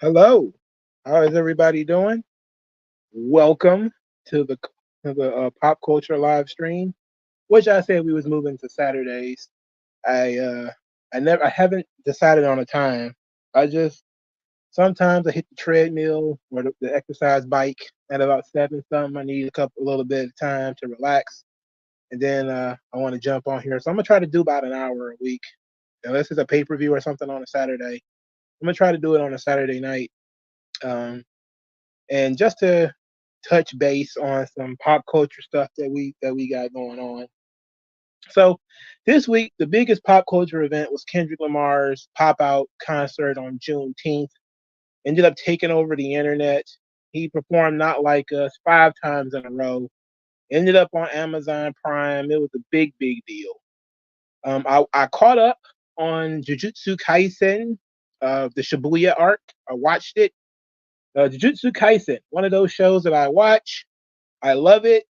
Hello. How is everybody doing? Welcome to the pop culture live stream, which I said we was moving to Saturdays. I haven't decided on a time. I just sometimes I hit the treadmill or the exercise bike at about seven something. I need a little bit of time to relax, and then I want to jump on here. So I'm gonna try to do about an hour a week, unless it's a pay per view or something on a Saturday. I'm gonna try to do it on a Saturday night. Um, and just to touch base on some pop culture stuff that we got going on. So this week, the biggest pop culture event was Kendrick Lamar's Pop Out concert on Juneteenth. Ended up taking over the internet. He performed Not Like Us five times in a row. Ended up on Amazon Prime. It was a big, big deal. I caught up on Jujutsu Kaisen, the Shibuya arc. I watched it. Jujutsu Kaisen, one of those shows that I watch. I love it.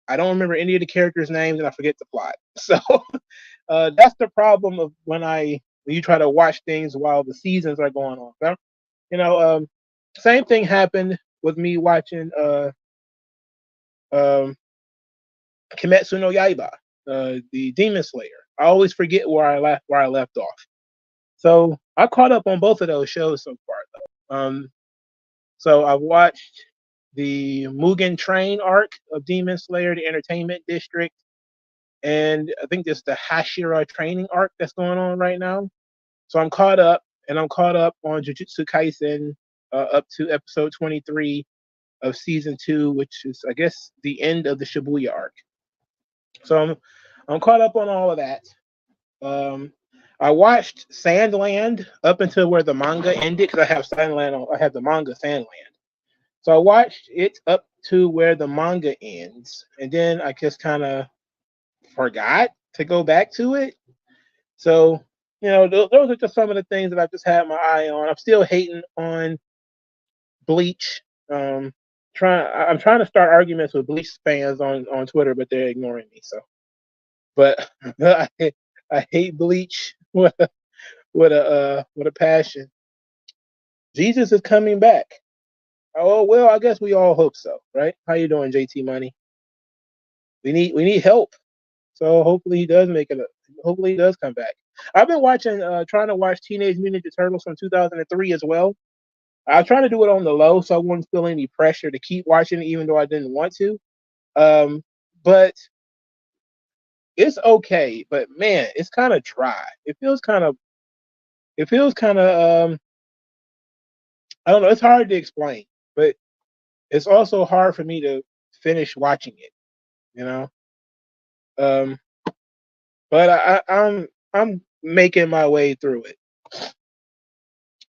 I don't remember any of the characters' names, and I forget the plot. So that's the problem of when you try to watch things while the seasons are going on. So, you know, same thing happened with me watching um, Kimetsu no Yaiba, the Demon Slayer. I always forget where I left off. So I caught up on both of those shows so far, though. So I've watched the Mugen Train arc of Demon Slayer, the Entertainment District, and I think there's the Hashira training arc that's going on right now. So I'm caught up, and I'm caught up on Jujutsu Kaisen up to episode 23 of season two, which is I guess the end of the Shibuya arc. So I'm caught up on all of that. Um, I watched Sandland up until where the manga ended because I have Sandland. I have the manga Sandland. So I watched it up to where the manga ends, and then I just kind of forgot to go back to it. So those are just some of the things that I've just had my eye on. I'm still hating on Bleach. Um, I'm trying to start arguments with Bleach fans on Twitter, but they're ignoring me. So, but I hate Bleach with a passion. Jesus is coming back. Oh well, I guess we all hope so, right? How you doing, JT Money? We need help. So hopefully he does make it. Hopefully he does come back. I've been trying to watch Teenage Mutant Ninja Turtles from 2003 as well. I was trying to do it on the low, so I wouldn't feel any pressure to keep watching it, even though I didn't want to. Um, but it's okay. But man, it's kind of dry. It feels kind of. I don't know. It's hard to explain, but it's also hard for me to finish watching it. You know. Um, but I'm making my way through it.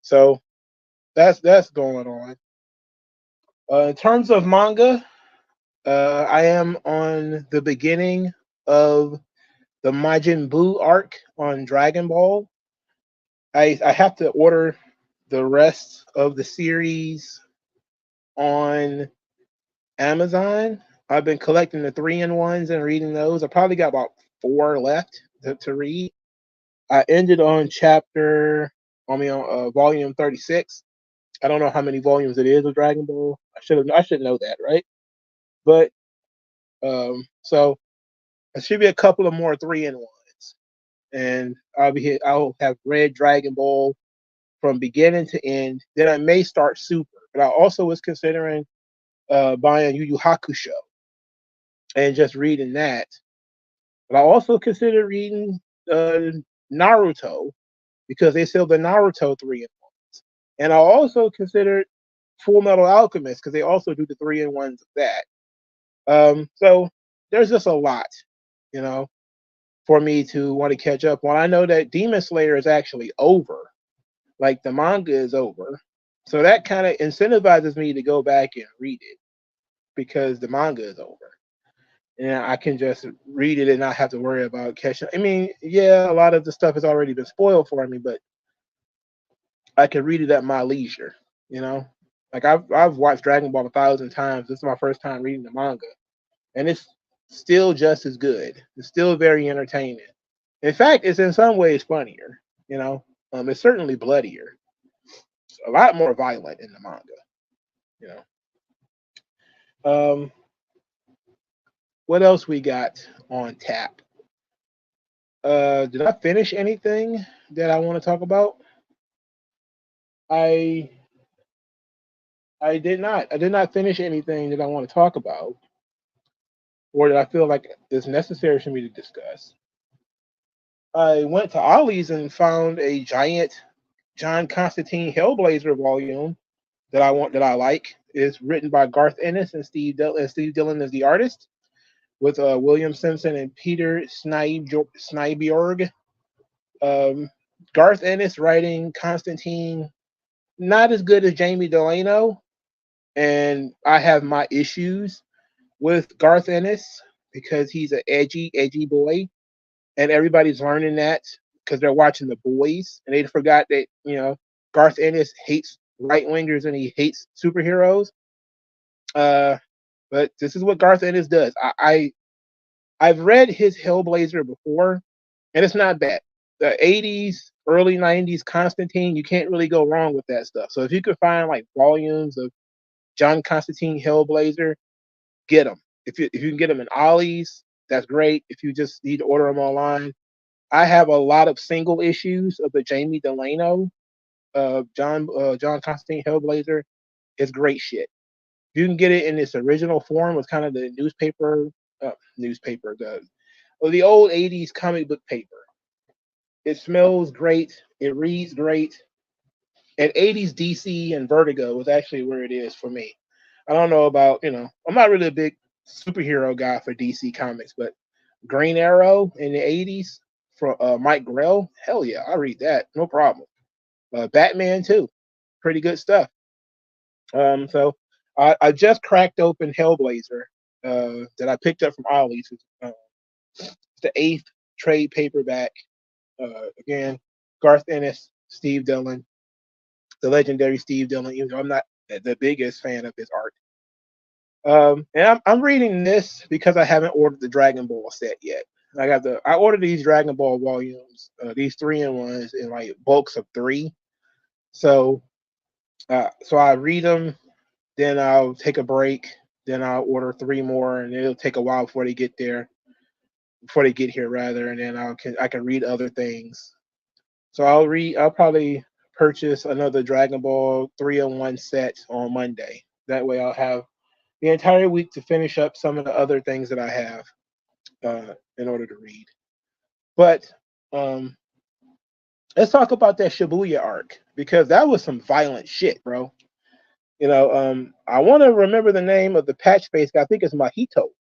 So that's going on. In terms of manga, I am on the beginning of the Majin Buu arc on Dragon Ball. I have to order the rest of the series on Amazon. I've been collecting the 3-in-1s and reading those. I probably got about four left to read. I ended on on volume 36. I don't know how many volumes it is of Dragon Ball. I should know that, right? But so there should be a couple of more 3-in-1s, and I'll have read Dragon Ball from beginning to end. Then I may start Super, but I also was considering buying Yu Yu Hakusho and just reading that. But I also considered reading Naruto because they sell the Naruto 3-in-1s, and I also considered Full Metal Alchemist because they also do the 3-in-1s of that. So there's just a lot, you know, for me to want to catch up on. I know that Demon Slayer is actually over, like the manga is over. So that kind of incentivizes me to go back and read it because the manga is over. And I can just read it and not have to worry about catching. I mean, yeah, a lot of the stuff has already been spoiled for me, but I can read it at my leisure, you know? Like I've watched Dragon Ball 1,000 times. This is my first time reading the manga. And it's still just as good. It's still very entertaining. In fact, it's in some ways funnier. It's certainly bloodier. a lot more violent in the manga. You know. What else we got on tap? Did I finish anything that I want to talk about? I I did not. I did not finish anything that I want to talk about, or that I feel like is necessary for me to discuss. I went to Ollie's and found a giant John Constantine Hellblazer volume that I like. It's written by Garth Ennis and Steve Dillon is the artist, with William Simpson and Peter Snybjorg. Um, Garth Ennis writing Constantine, not as good as Jamie Delano, and I have my issues with Garth Ennis because he's an edgy boy, and everybody's learning that because they're watching The Boys, and they forgot that Garth Ennis hates right wingers and he hates superheroes. Uh, but this is what Garth Ennis does. I've read his Hellblazer before, and it's not bad. The '80s, early '90s Constantine, you can't really go wrong with that stuff. So if you could find like volumes of John Constantine Hellblazer, get them. If you can get them in Ollie's, that's great. If you just need to order them online, I have a lot of single issues of the Jamie Delano John Constantine Hellblazer. It's great shit. If you can get it in its original form, with kind of the newspaper, the old '80s comic book paper. It smells great. It reads great. And '80s DC and Vertigo was actually where it is for me. I don't know about, I'm not really a big superhero guy for DC Comics, but Green Arrow in the '80s for Mike Grell, hell yeah, I read that, no problem. Batman too, pretty good stuff. So I just cracked open Hellblazer that I picked up from Ollie's. It's the 8th trade paperback. Again, Garth Ennis, Steve Dillon, the legendary Steve Dillon, even though I'm not the biggest fan of his art. And I'm reading this because I haven't ordered the Dragon Ball set yet. I ordered these Dragon Ball volumes, these 3-in-1s in like bulks of 3. So I read them, then I'll take a break, then I'll order 3 more, and it'll take a while before they get here rather, and then I can read other things. So I'll probably purchase another Dragon Ball 3-in-1 set on Monday. That way I'll have the entire week to finish up some of the other things that I have in order to read. But let's talk about that Shibuya arc, because that was some violent shit, bro. I want to remember the name of the patch face guy. I think it's Mahito,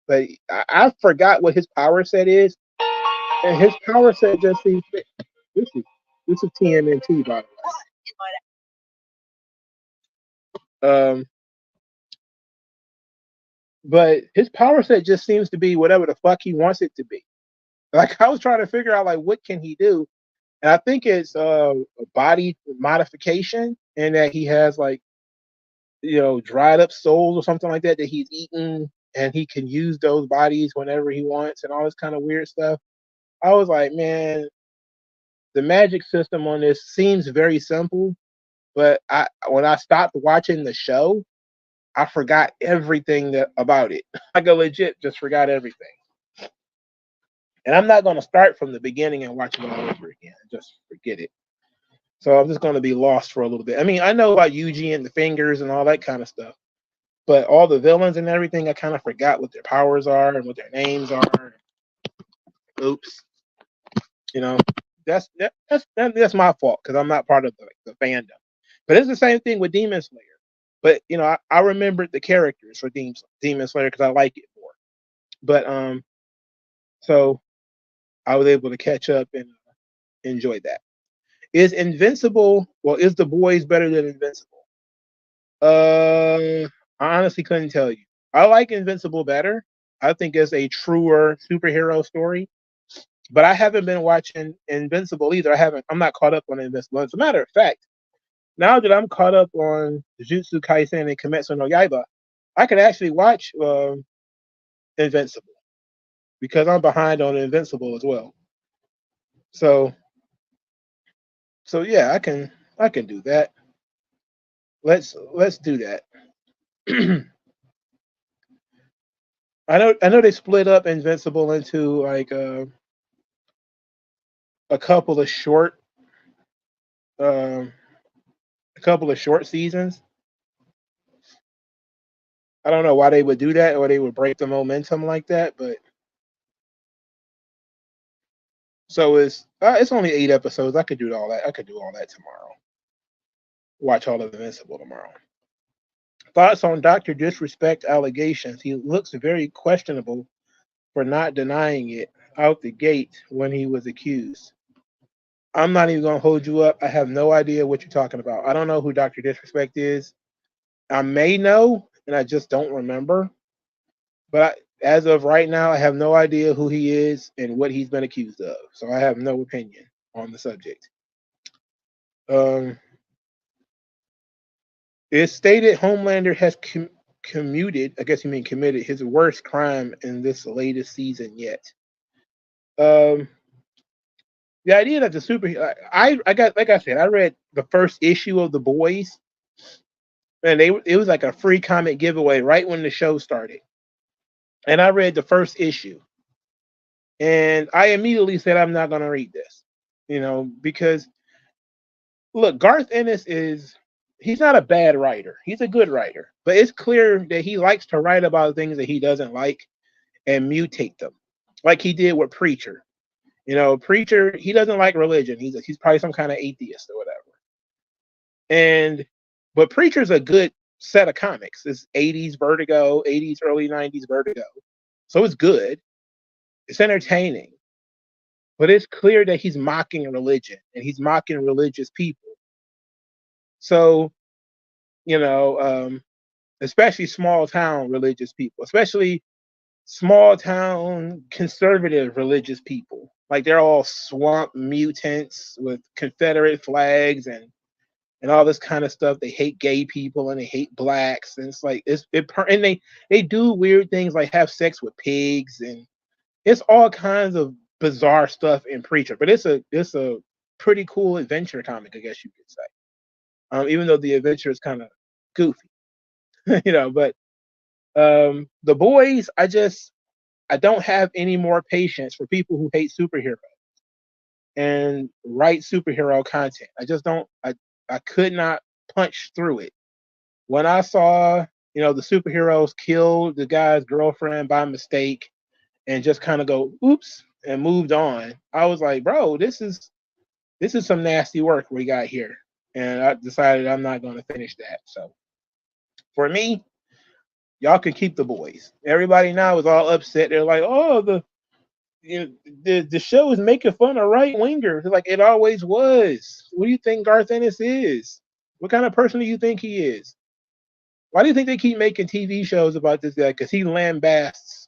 but I forgot what his power set is, and his power set just seems. This is TMNT, by the way. But his power set just seems to be whatever the fuck he wants it to be. Like, I was trying to figure out like what can he do, and I think it's a body modification, and that he has like dried up souls or something like that he's eaten, and he can use those bodies whenever he wants, and all this kind of weird stuff. I was like, man, the magic system on this seems very simple, but when I stopped watching the show, I forgot everything about it. Like, I legit just forgot everything. And I'm not going to start from the beginning and watch it all over again. Just forget it. So I'm just going to be lost for a little bit. I mean, I know about Yuji and the fingers and all that kind of stuff, but all the villains and everything, I kind of forgot what their powers are and what their names are. Oops. That's my fault because I'm not part of the fandom. But it's the same thing with Demon Slayer. But I remembered the characters for Demon Slayer because I like it more. But so I was able to catch up and enjoy that. Is The Boys better than Invincible? I honestly couldn't tell you. I like Invincible better. I think it's a truer superhero story. But I haven't been watching Invincible either. I'm not caught up on Invincible. As a matter of fact, now that I'm caught up on Jujutsu Kaisen and Kimetsu no Yaiba, I can actually watch Invincible because I'm behind on Invincible as well. So yeah, I can do that. Let's do that. I know they split up Invincible into like a couple of short um a couple of short seasons. I don't know why they would do that or they would break the momentum like that, but so it's only 8 episodes. I could do all that. I could do all that tomorrow. Watch all of Invincible tomorrow. Thoughts on Dr. Disrespect allegations? He looks very questionable for not denying it out the gate when he was accused. I'm not even gonna hold you up. I have no idea what you're talking about. I don't know who Dr. Disrespect is. I may know, and I just don't remember. But as of right now, I have no idea who he is and what he's been accused of. So I have no opinion on the subject. Um, it's stated Homelander has commuted, I guess you mean committed, his worst crime in this latest season yet. Um, the idea that the superhero, I got, like I said, I read the first issue of The Boys, and it was like a free comic giveaway right when the show started, and I read the first issue, and I immediately said I'm not going to read this, because look, Garth Ennis he's not a bad writer, he's a good writer, but it's clear that he likes to write about things that he doesn't like and mutate them, like he did with Preacher. Preacher, he doesn't like religion. He's probably some kind of atheist or whatever. But Preacher's a good set of comics. It's 80s Vertigo, 80s, early 90s Vertigo. So it's good. It's entertaining. But it's clear that he's mocking religion and he's mocking religious people. So, especially small town religious people, especially small town conservative religious people. Like they're all swamp mutants with Confederate flags and all this kind of stuff. They hate gay people and they hate blacks, and it's like and they do weird things like have sex with pigs, and it's all kinds of bizarre stuff in Preacher. But it's a pretty cool adventure comic, I guess you could say. Even though the adventure is kind of goofy, But The Boys, I don't have any more patience for people who hate superheroes and write superhero content. I just don't. I could not punch through it. When I saw, the superheroes kill the guy's girlfriend by mistake and just kind of go, oops, and moved on, I was like, bro, this is some nasty work we got here. And I decided I'm not going to finish that. So for me, y'all can keep The Boys. Everybody now is all upset. They're like, oh, the show is making fun of right wingers. Like it always was. What do you think Garth Ennis is? What kind of person do you think he is? Why do you think they keep making TV shows about this guy? Because he lambasts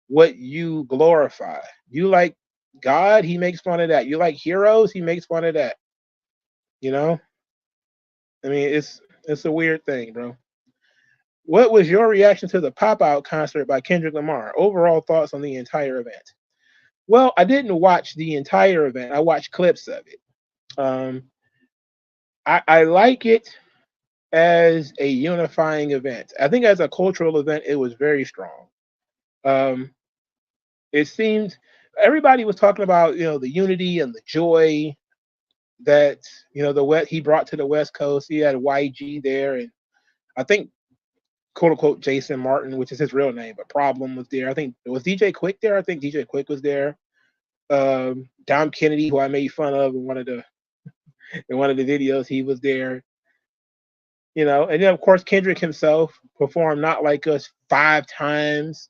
what you glorify. You like God, he makes fun of that. You like heroes, he makes fun of that. You know? I mean, it's a weird thing, bro. What was your reaction to the Pop Out concert by Kendrick Lamar? Overall thoughts on the entire event? Well, I didn't watch the entire event. I watched clips of it. Um, I like it as a unifying event. I think as a cultural event, it was very strong. Um, it seemed everybody was talking about the unity and the joy that he brought to the West Coast. He had YG there, and I think quote unquote Jason Martin, which is his real name, but Problem was there. I think was DJ Quick there. I think DJ Quick was there. Dom Kennedy, who I made fun of in one of the videos, he was there. And then of course Kendrick himself performed "Not Like Us" 5 times.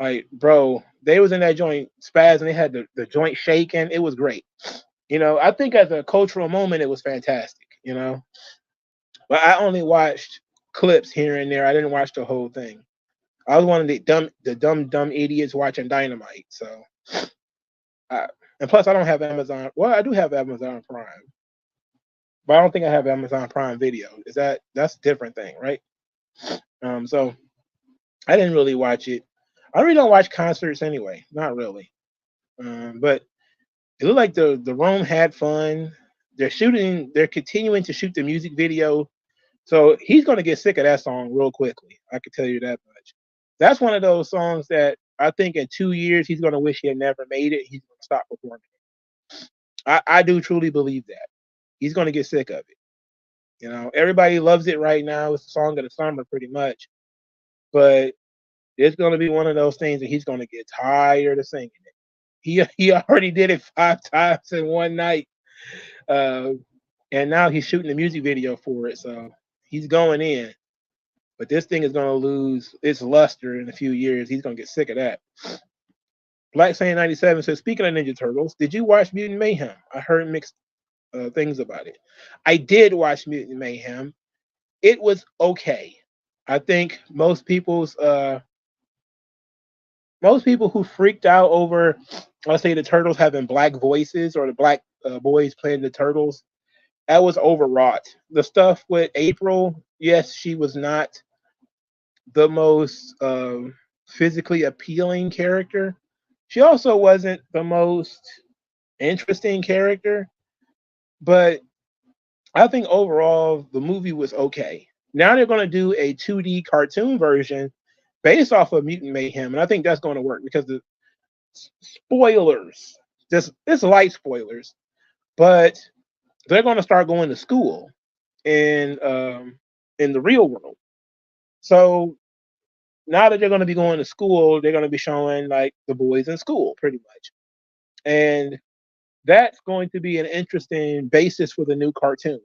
Like, bro, they was in that joint spaz and they had the joint shaking. It was great. I think as a cultural moment, it was fantastic. But I only watched clips here and there. I didn't watch the whole thing. I was one of the dumb idiots watching Dynamite. So, and plus, I don't have Amazon. Well, I do have Amazon Prime, but I don't think I have Amazon Prime Video. That's a different thing, right? So I didn't really watch it. I really don't watch concerts anyway, not really. But it looked like the Rome had fun. They're continuing to shoot the music video So he's going to get sick of that song real quickly. I can tell you that much. That's one of those songs that I think in 2 years he's going to wish he had never made it. He's going to stop performing it. I do truly believe that. He's going to get sick of it. You know, everybody loves it right now. It's the song of the summer, pretty much. But it's going to be one of those things that he's going to get tired of singing it. He already did it 5 times in one night, and now he's shooting a music video for it. So he's going in. But this thing is going to lose its luster in a few years. He's going to get sick of that. Black Saint 97 says, speaking of Ninja Turtles, did you watch Mutant Mayhem? I heard mixed things about it. I did watch Mutant Mayhem. It was okay. I think most people who freaked out over, let's say, the Turtles having black voices or the black boys playing the Turtles, that was overwrought. The stuff with April, yes, she was not the most physically appealing character. She also wasn't the most interesting character, but I think overall the movie was okay. Now they're going to do a 2D cartoon version based off of Mutant Mayhem, and I think that's going to work because the spoilers, just it's light spoilers, but they're going to start going to school in the real world. So now that they're going to be going to school, they're going to be showing like the boys in school, pretty much, and that's going to be an interesting basis for the new cartoon,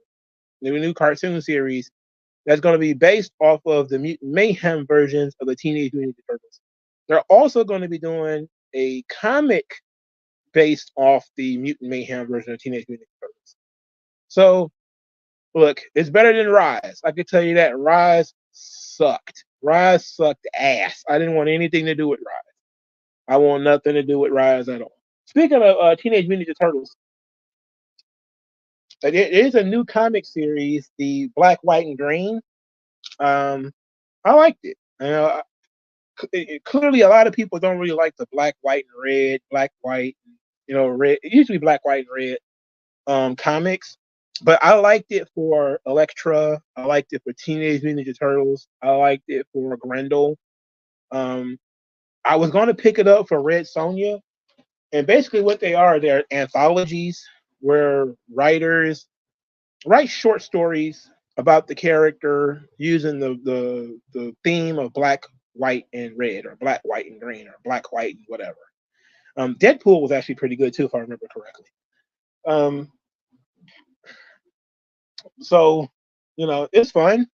the new cartoon series that's going to be based off of the Mutant Mayhem versions of the Teenage Mutant Ninja Turtles. They're also going to be doing a comic based off the Mutant Mayhem version of Teenage Mutant Ninja Turtles. So, look, it's better than Rise. I can tell you that. Rise sucked. Rise sucked ass. I didn't want anything to do with Rise. I want nothing to do with Rise at all. Speaking of Teenage Mutant Ninja Turtles, there is a new comic series, the Black, White, and Green. I liked it. Clearly, a lot of people don't really like the black, white, and red, black, white, red. It used to be black, white, and red comics, but I liked it for Elektra. I liked it for Teenage Mutant Ninja Turtles. I liked it for Grendel. I was going to pick it up for Red Sonja, and basically what they're anthologies where writers write short stories about the character using the theme of black, white, and red, or black, white, and green, or black, white, and whatever. Deadpool was actually pretty good too, if I remember correctly. So, it's fun.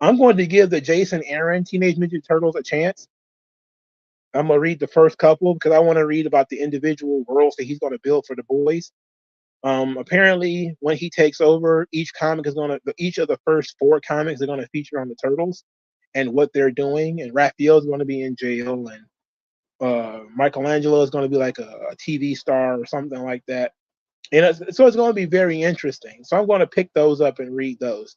I'm going to give the Jason Aaron Teenage Mutant Turtles a chance. I'm going to read the first couple because I want to read about the individual worlds that he's going to build for the boys. Apparently, when he takes over, each of the first 4 comics are going to feature on the Turtles and what they're doing. And Raphael's going to be in jail, and Michelangelo is going to be like a TV star or something like that. And so it's going to be very interesting. So I'm going to pick those up and read those.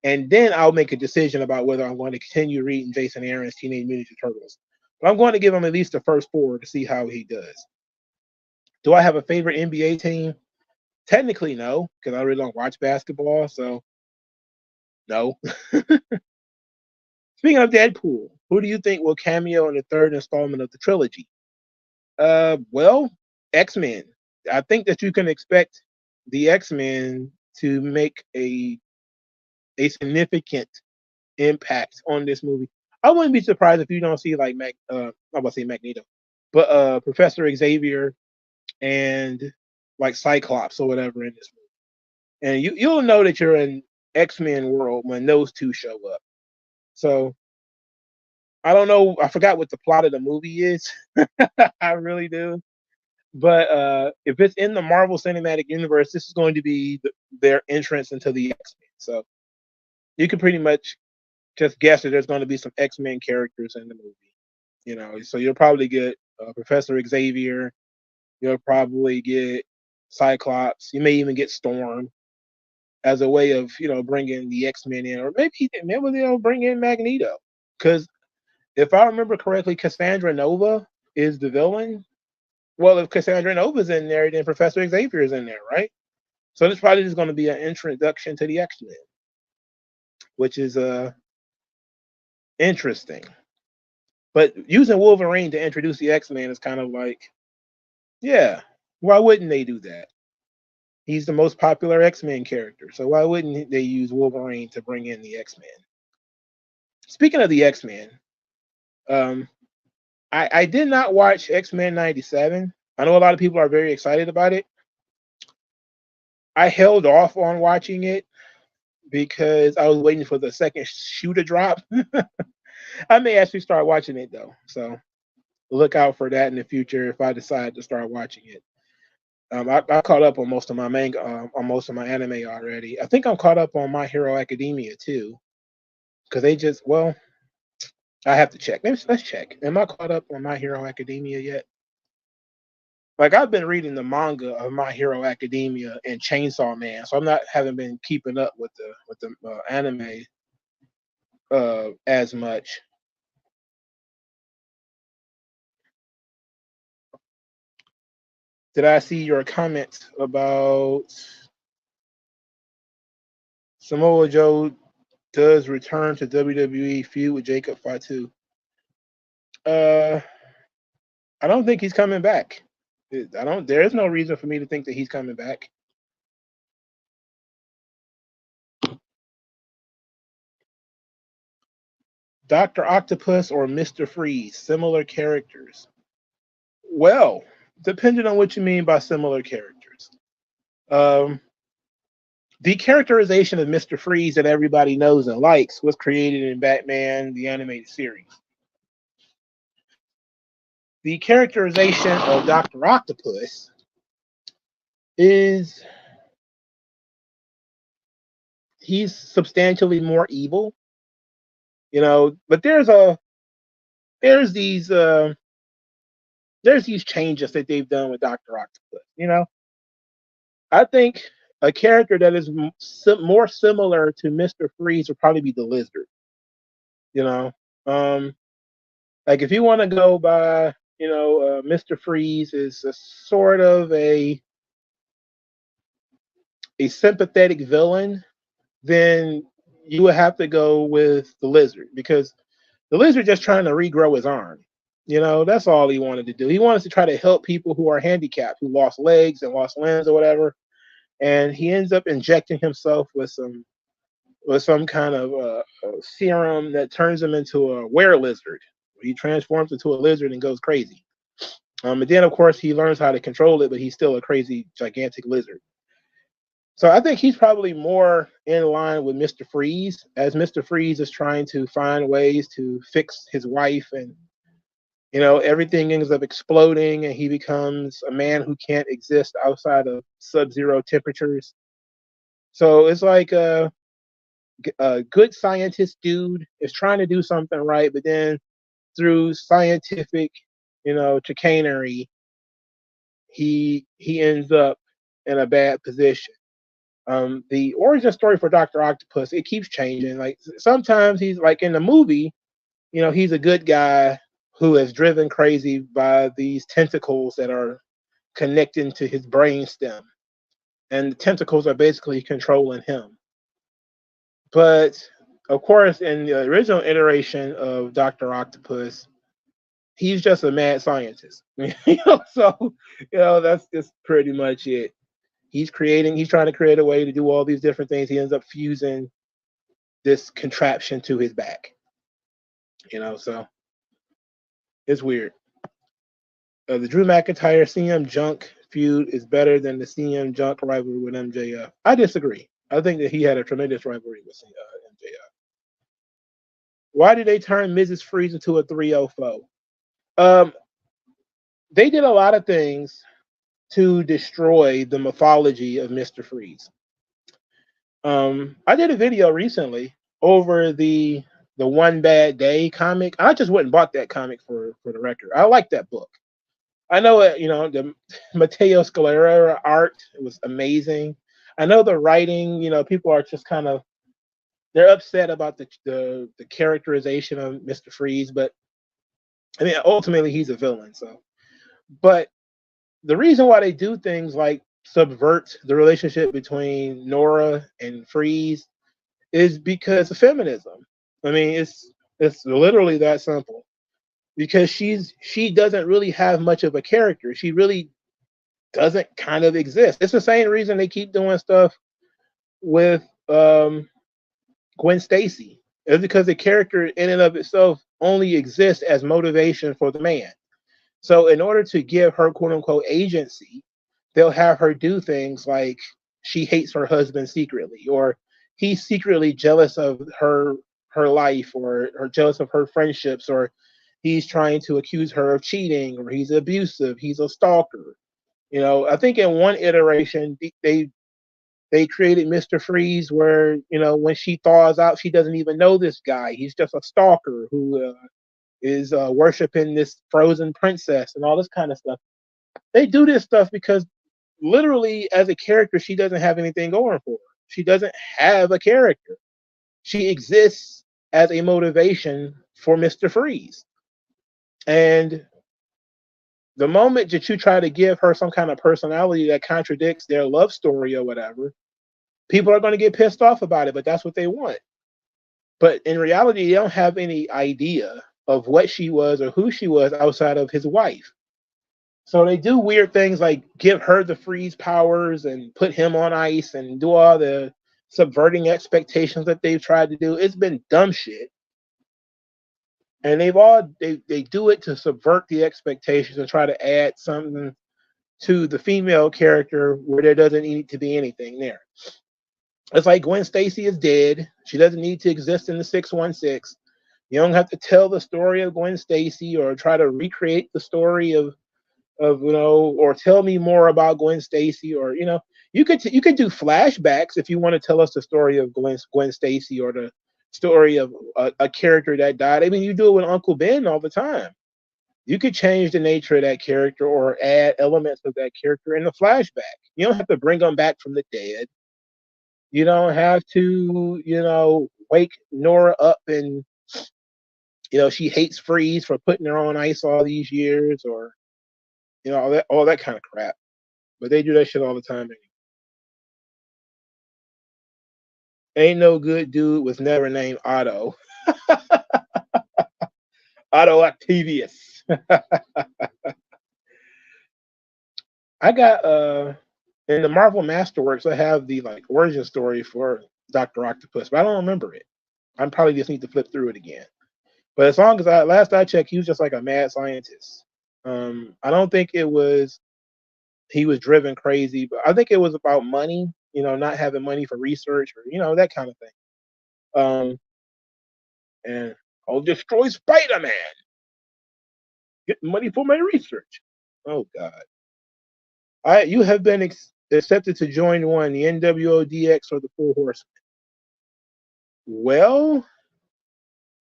And then I'll make a decision about whether I'm going to continue reading Jason Aaron's Teenage Mutant Ninja Turtles. But I'm going to give him at least the first 4 to see how he does. Do I have a favorite NBA team? Technically, no, because I really don't watch basketball, so no. Speaking of Deadpool, who do you think will cameo in the 3rd installment of the trilogy? Well, X-Men. I think that you can expect the X-Men to make a significant impact on this movie. I wouldn't be surprised if you don't see like I'm about to say Magneto, but Professor Xavier and like Cyclops or whatever in this movie. And you'll know that you're in X-Men world when those two show up. So I don't know. I forgot what the plot of the movie is. I really do. But if it's in the Marvel Cinematic Universe, this is going to be their entrance into the X-Men. So you can pretty much just guess that there's going to be some X-Men characters in the movie. So you'll probably get Professor Xavier. You'll probably get Cyclops. You may even get Storm as a way of, bringing the X-Men in. Or maybe they'll bring in Magneto. Because if I remember correctly, Cassandra Nova is the villain. Well, if Cassandra Nova's in there, then Professor Xavier is in there, right? So this probably is going to be an introduction to the X-Men. which is interesting. But using Wolverine to introduce the X-Men is kind of like, yeah, why wouldn't they do that? He's the most popular X-Men character, so why wouldn't they use Wolverine to bring in the X-Men? Speaking of the X-Men, um, I did not watch X-Men 97. I know a lot of people are very excited about it. I held off on watching it because I was waiting for the second shoe to drop. I may actually start watching it though, so look out for that in the future if I decide to start watching it. I caught up on most of my manga, on most of my anime already. I think I'm caught up on My Hero Academia too, because they just well, I have to check. Let's check. Am I caught up on My Hero Academia yet? Like I've been reading the manga of My Hero Academia and Chainsaw Man, so I'm not haven't been keeping up with the anime as much. Did I see your comments about Samoa Joe does return to WWE feud with Jacob Fatu? Uh, I don't think he's coming back. I don't. There is no reason for me to think that he's coming back. Doctor Octopus or Mister Freeze, similar characters. Well, depending on what you mean by similar characters. Um, the characterization of Mister Freeze that everybody knows and likes was created in Batman the Animated Series. The characterization of Doctor Octopus is he's substantially more evil, but there's these there's these changes that they've done with Doctor Octopus. I think a character that is more similar to Mister Freeze would probably be the Lizard. You know, um, like if you want to go by, Mister Freeze is a sort of a sympathetic villain, then you would have to go with the Lizard because the Lizard just trying to regrow his arm. That's all he wanted to do. He wanted to try to help people who are handicapped, who lost legs and lost limbs or whatever. And he ends up injecting himself with some kind of serum that turns him into a were-lizard. He transforms into a lizard and goes crazy. And then, of course, he learns how to control it, but he's still a crazy, gigantic lizard. So I think he's probably more in line with Mr. Freeze, as Mr. Freeze is trying to find ways to fix his wife, and everything ends up exploding, and he becomes a man who can't exist outside of sub-zero temperatures. So it's like a good scientist dude is trying to do something right, but then through scientific, chicanery, he ends up in a bad position. The origin story for Doctor Octopus, it keeps changing. Like sometimes he's like in the movie, he's a good guy who is driven crazy by these tentacles that are connecting to his brain stem, and the tentacles are basically controlling him. But of course, in the original iteration of Doctor Octopus, he's just a mad scientist. So that's just pretty much it. He's trying to create a way to do all these different things. He ends up fusing this contraption to his back. So it's weird. The Drew McIntyre CM Junk feud is better than the CM Junk rivalry with MJF. I disagree. I think that he had a tremendous rivalry with MJF. Why did they turn Mrs. Freeze into a 3-0 foe? They did a lot of things to destroy the mythology of Mr. Freeze. I did a video recently over the One Bad Day comic. I just went and bought that comic for the record. I like that book. I know it, the Matteo Scalera art was amazing. I know the writing, people are just kind of they're upset about the characterization of Mr. Freeze, but I mean ultimately he's a villain, so but the reason why they do things like subvert the relationship between Nora and Freeze is because of feminism. I mean, it's literally that simple. Because she doesn't really have much of a character. She really doesn't kind of exist. It's the same reason they keep doing stuff with Gwen Stacy. It's because the character in and of itself only exists as motivation for the man. So in order to give her quote unquote agency, they'll have her do things like she hates her husband secretly, or he's secretly jealous of her life, or jealous of her friendships, or he's trying to accuse her of cheating, or he's abusive, he's a stalker. I think in one iteration they created Mr. Freeze where, when she thaws out, she doesn't even know this guy. He's just a stalker who is worshiping this frozen princess and all this kind of stuff. They do this stuff because literally, as a character, she doesn't have anything going for her. She doesn't have a character. She exists as a motivation for Mr. Freeze. And the moment that you try to give her some kind of personality that contradicts their love story or whatever, people are going to get pissed off about it, but that's what they want. But in reality, they don't have any idea of what she was or who she was outside of his wife. So they do weird things like give her the freeze powers and put him on ice and do all the subverting expectations that they've tried to do. It's been dumb shit. And they do it to subvert the expectations and try to add something to the female character where there doesn't need to be anything there. It's like Gwen Stacy is dead. She doesn't need to exist in the 616. You don't have to tell the story of Gwen Stacy or try to recreate the story of or tell me more about Gwen Stacy, or you could do flashbacks if you want to tell us the story of Gwen Stacy, or the story of a character that died. I mean, you do it with Uncle Ben all the time. You could change the nature of that character or add elements of that character in the flashback. You don't have to bring them back from the dead. You don't have to, wake Nora up and she hates Freeze for putting her on ice all these years, or all that kind of crap. But they do that shit all the time. Ain't no good dude was never named Otto. Otto Octavius. I got in the Marvel Masterworks, I have the origin story for Dr. Octopus, but I don't remember it. I probably just need to flip through it again. But as long as last I checked, he was just like a mad scientist. I don't think he was driven crazy, but I think it was about money, not having money for research, or that kind of thing. And I'll destroy Spider-Man. Get money for my research. Oh God. You have been accepted to join one, the NWO DX or the Four Horsemen. Well,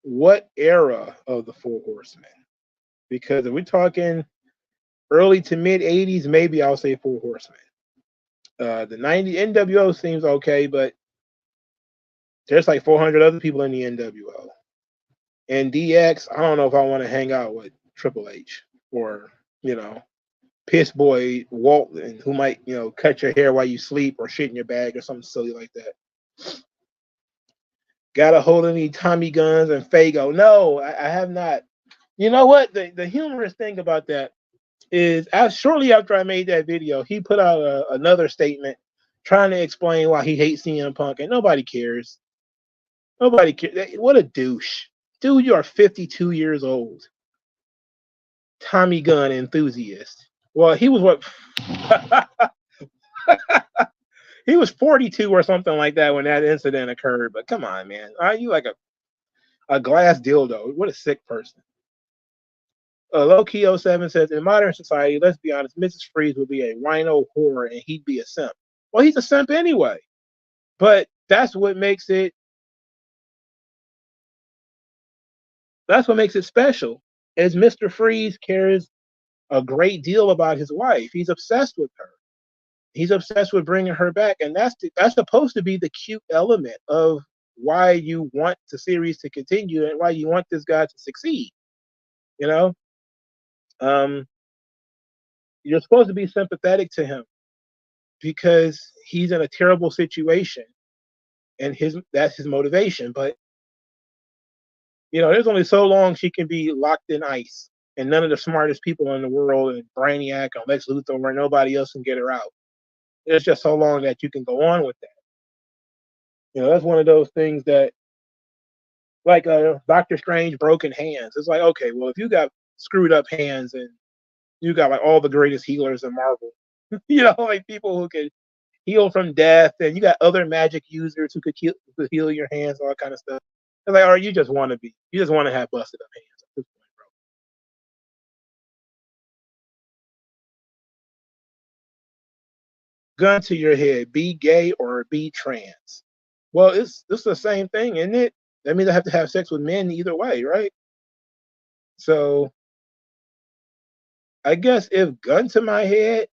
what era of the Four Horsemen? Because if we're talking early to mid 80s, maybe I'll say Four Horsemen. The 90 NWO seems okay, but there's like 400 other people in the NWO. And DX, I don't know if I want to hang out with Triple H or, piss boy Walton, who might, cut your hair while you sleep or shit in your bag or something silly like that. Got a hold of any Tommy guns and Fago? No, I have not. You know what? The humorous thing about that is, shortly after I made that video, he put out another statement trying to explain why he hates CM Punk, and nobody cares. Nobody cares. What a douche. Dude, you are 52 years old. Tommy gun enthusiast. Well, he was what? He was 42 or something like that when that incident occurred. But come on, man. Are you like a glass dildo? What a sick person. Low-Key 07 says, in modern society, let's be honest, Mrs. Freeze would be a rhino whore and he'd be a simp. Well, he's a simp anyway. But that's what makes it special, is Mr. Freeze cares a great deal about his wife. He's obsessed with her. He's obsessed with bringing her back, and that's supposed to be the cute element of why you want the series to continue and why you want this guy to succeed. You're supposed to be sympathetic to him because he's in a terrible situation, and that's his motivation. But there's only so long she can be locked in ice, and none of the smartest people in the world, and Brainiac and Lex Luthor, or nobody else can get her out. There's just so long that you can go on with that. That's one of those things that, like Doctor Strange broken hands. It's like, okay, well, if you got screwed up hands and you got like all the greatest healers in Marvel, like people who can heal from death, and you got other magic users who could heal your hands, all that kind of stuff. It's like, or you just want to have busted up hands at this point, bro. Gun to your head: be gay or be trans. Well, it's the same thing, isn't it? That means I have to have sex with men either way, right? So I guess if gun to my head,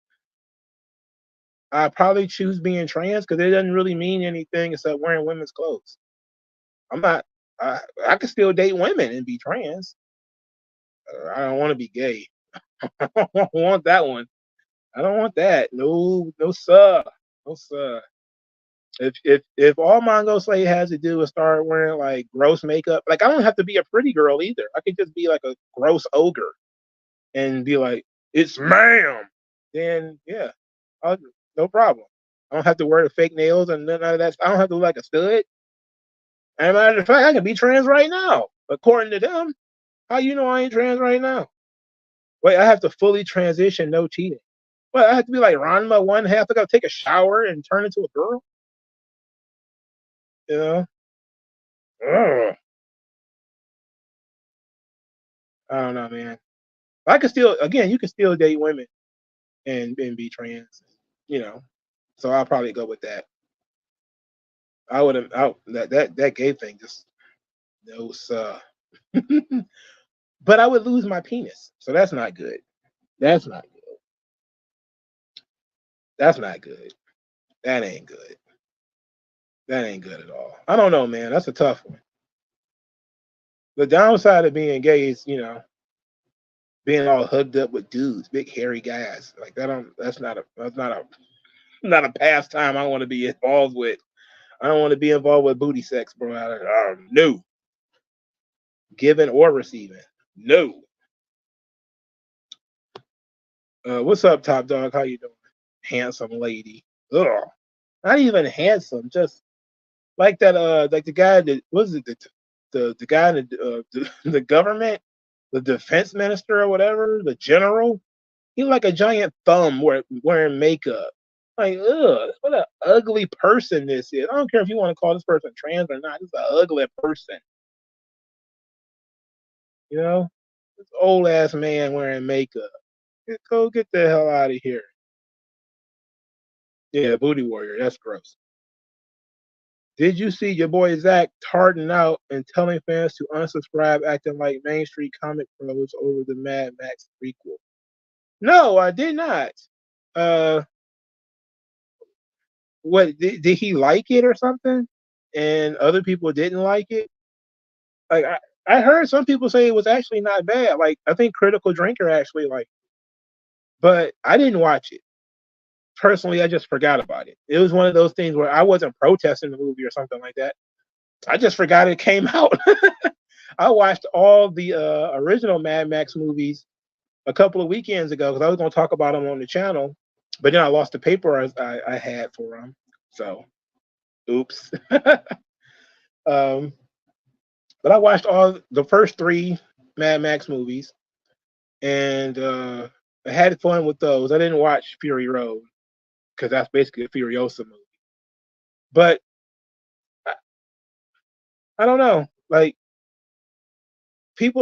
I probably choose being trans because it doesn't really mean anything except wearing women's clothes. I'm not. I can still date women and be trans. I don't want to be gay. I don't want that one. I don't want that. No, no sir, no sir. If all MongoSlade has to do is start wearing like gross makeup, like I don't have to be a pretty girl either. I could just be like a gross ogre and be like, "It's ma'am." Then yeah, I'll, no problem. I don't have to wear the fake nails and none of that. I don't have to look like a stud. As a matter of fact, I can be trans right now, according to them. How you know I ain't trans right now? Wait, I have to fully transition, no cheating. Well, I have to be like Ranma one half. I gotta take a shower and turn into a girl. You know? Ugh. I don't know, man. I could still, again, you can still date women and be trans. You know, so I'll probably go with that. I would have that gay thing just no sir. But I would lose my penis, so that's not good. That's not good. That's not good. That ain't good. That ain't good at all. I don't know, man. That's a tough one. The downside of being gay is, being all hugged up with dudes, big hairy guys. Like that don't that's not a pastime I want to be involved with. I don't want to be involved with booty sex, bro. No. Giving or receiving. No. What's up, top dog? How you doing? Handsome lady. Ugh. Not even handsome, just like that like the guy that was it the guy in the government, the defense minister or whatever, the general. He like a giant thumb wearing makeup. Like, ugh, what an ugly person this is. I don't care if you want to call this person trans or not. It's an ugly person. You know? This old ass man wearing makeup. Go get the hell out of here. Yeah, booty warrior. That's gross. Did you see your boy Zach tarting out and telling fans to unsubscribe, acting like Main Street comic pros over the Mad Max prequel? No, I did not. Uh, what did he like it or something? And other people didn't like it. Like I heard some people say it was actually not bad. Like I think Critical Drinker actually liked it, but I didn't watch it. Personally, I just forgot about it. It was one of those things where I wasn't protesting the movie or something like that. I just forgot it came out. I watched all the original Mad Max movies a couple of weekends ago because I was going to talk about them on the channel, but then I lost the paper I had for them. So, oops. um, but I watched all the first three Mad Max movies, and I had fun with those. I didn't watch Fury Road because that's basically a Furiosa movie. But I, I don't know. Like